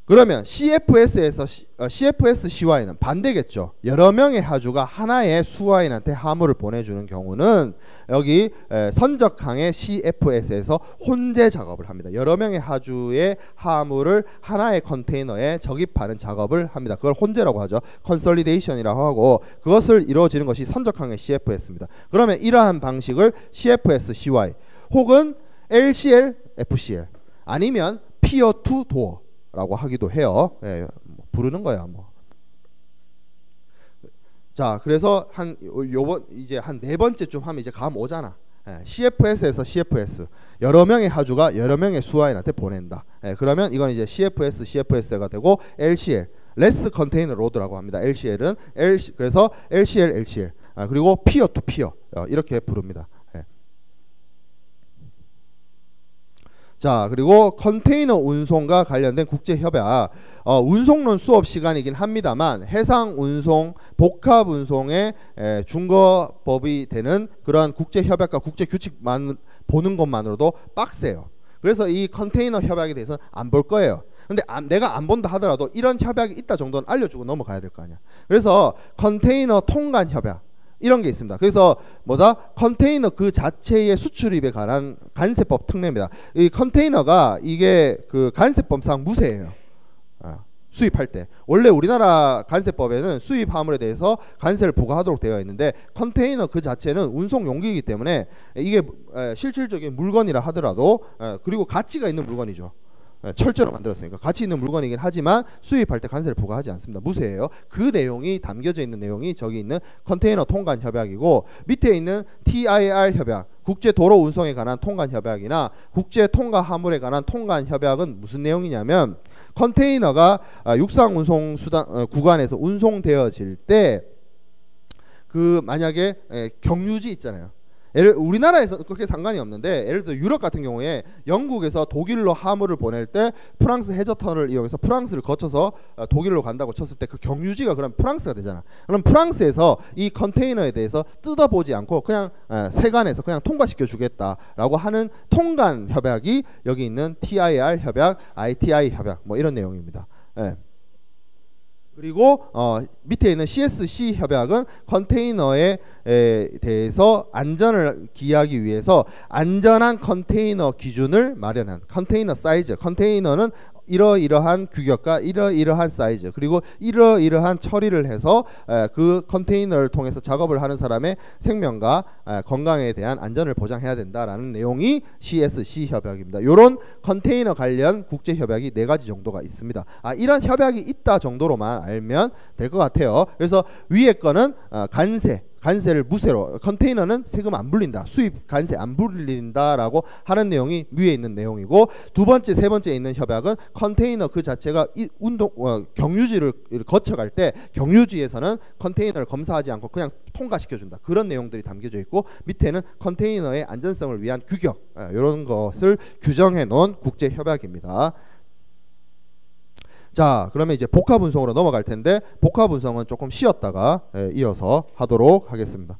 그러면 CFS에서 CFS CY는 반대겠죠. 여러 명의 하주가 하나의 수화인한테 하물을 보내주는 경우는 여기 선적항의 CFS에서 혼재 작업을 합니다. 여러 명의 하주의 하물을 하나의 컨테이너에 적입하는 작업을 합니다. 그걸 혼재라고 하죠. 컨솔리데이션이라고 하고 그것을 이루어지는 것이 선적항의 CFS입니다. 그러면 이러한 방식을 CFS CY 혹은 LCL FCL 아니면 피어 투 도어 라고 하기도 해요. 부르는 거야 뭐. 자, 그래서 이제 한 4번째쯤 하면 이제 감 오잖아. CFS에서 CFS 여러 명의 하주가 여러 명의 수화인한테 보낸다. 그러면 이건 이제 CFS가 되고 LCL 레스 컨테이너 로드라고 합니다. LCL은 그래서 LCL 그리고 피어 투 피어 이렇게 부릅니다. 자, 그리고 컨테이너 운송과 관련된 국제협약 운송론 수업 시간이긴 합니다만 해상 운송, 복합 운송의 준거법이 되는 그러한 국제협약과 국제규칙 보는 것만으로도 빡세요. 그래서 이 컨테이너 협약에 대해서는 안 볼 거예요. 근데 내가 안 본다 하더라도 이런 협약이 있다 정도는 알려주고 넘어가야 될 거 아니야. 그래서 컨테이너 통관 협약 이런 게 있습니다. 그래서 컨테이너 그 자체의 수출입에 관한 관세법 특례입니다. 이 컨테이너가 이게 그 관세법상 무세예요. 수입할 때 원래 우리나라 관세법에는 수입 화물에 대해서 관세를 부과하도록 되어 있는데 컨테이너 그 자체는 운송 용기이기 때문에 이게 실질적인 물건이라 하더라도 그리고 가치가 있는 물건이죠. 철저로 만들었으니까 가치 있는 물건이긴 하지만 수입할 때 관세를 부과하지 않습니다. 무세예요. 그 내용이 담겨져 있는 내용이 저기 있는 컨테이너 통관 협약이고, 밑에 있는 TIR 협약, 국제 도로 운송에 관한 통관 협약이나 국제 통과 화물에 관한 통관 협약은 무슨 내용이냐면, 컨테이너가 육상 운송 수단 구간에서 운송되어질 때 그 만약에 경유지 있잖아요. 우리나라에서 그렇게 상관이 없는데, 예를 들어 유럽 같은 경우에 영국에서 독일로 화물을 보낼 때 프랑스 해저터널을 이용해서 프랑스를 거쳐서 독일로 간다고 쳤을 때 그 경유지가 그럼 프랑스가 되잖아. 그럼 프랑스에서 이 컨테이너에 대해서 뜯어보지 않고 그냥 세관에서 그냥 통과시켜 주겠다라고 하는 통관 협약이 여기 있는 TIR 협약, ITI 협약 뭐 이런 내용입니다. 그리고 밑에 있는 CSC 협약은 컨테이너에 대해서 안전을 기하기 위해서 안전한 컨테이너 기준을 마련한, 컨테이너 사이즈, 컨테이너는 이러이러한 규격과 이러이러한 사이즈 그리고 이러이러한 처리를 해서 그 컨테이너를 통해서 작업을 하는 사람의 생명과 건강에 대한 안전을 보장해야 된다라는 내용이 CSC 협약입니다. 이런 컨테이너 관련 국제 협약이 4가지 정도가 있습니다. 이런 협약이 있다 정도로만 알면 될 것 같아요. 그래서 위에 거는 관세를 무세로, 컨테이너는 세금 안 물린다, 수입 관세 안 물린다라고 하는 내용이 위에 있는 내용이고, 두 번째, 세 번째 있는 협약은 컨테이너 그 자체가 경유지를 거쳐갈 때 경유지에서는 컨테이너를 검사하지 않고 그냥 통과시켜준다, 그런 내용들이 담겨져 있고, 밑에는 컨테이너의 안전성을 위한 규격, 이런 것을 규정해 놓은 국제 협약입니다. 자, 그러면 이제 복합운송으로 넘어갈 텐데, 복합운송은 조금 쉬었다가 이어서 하도록 하겠습니다.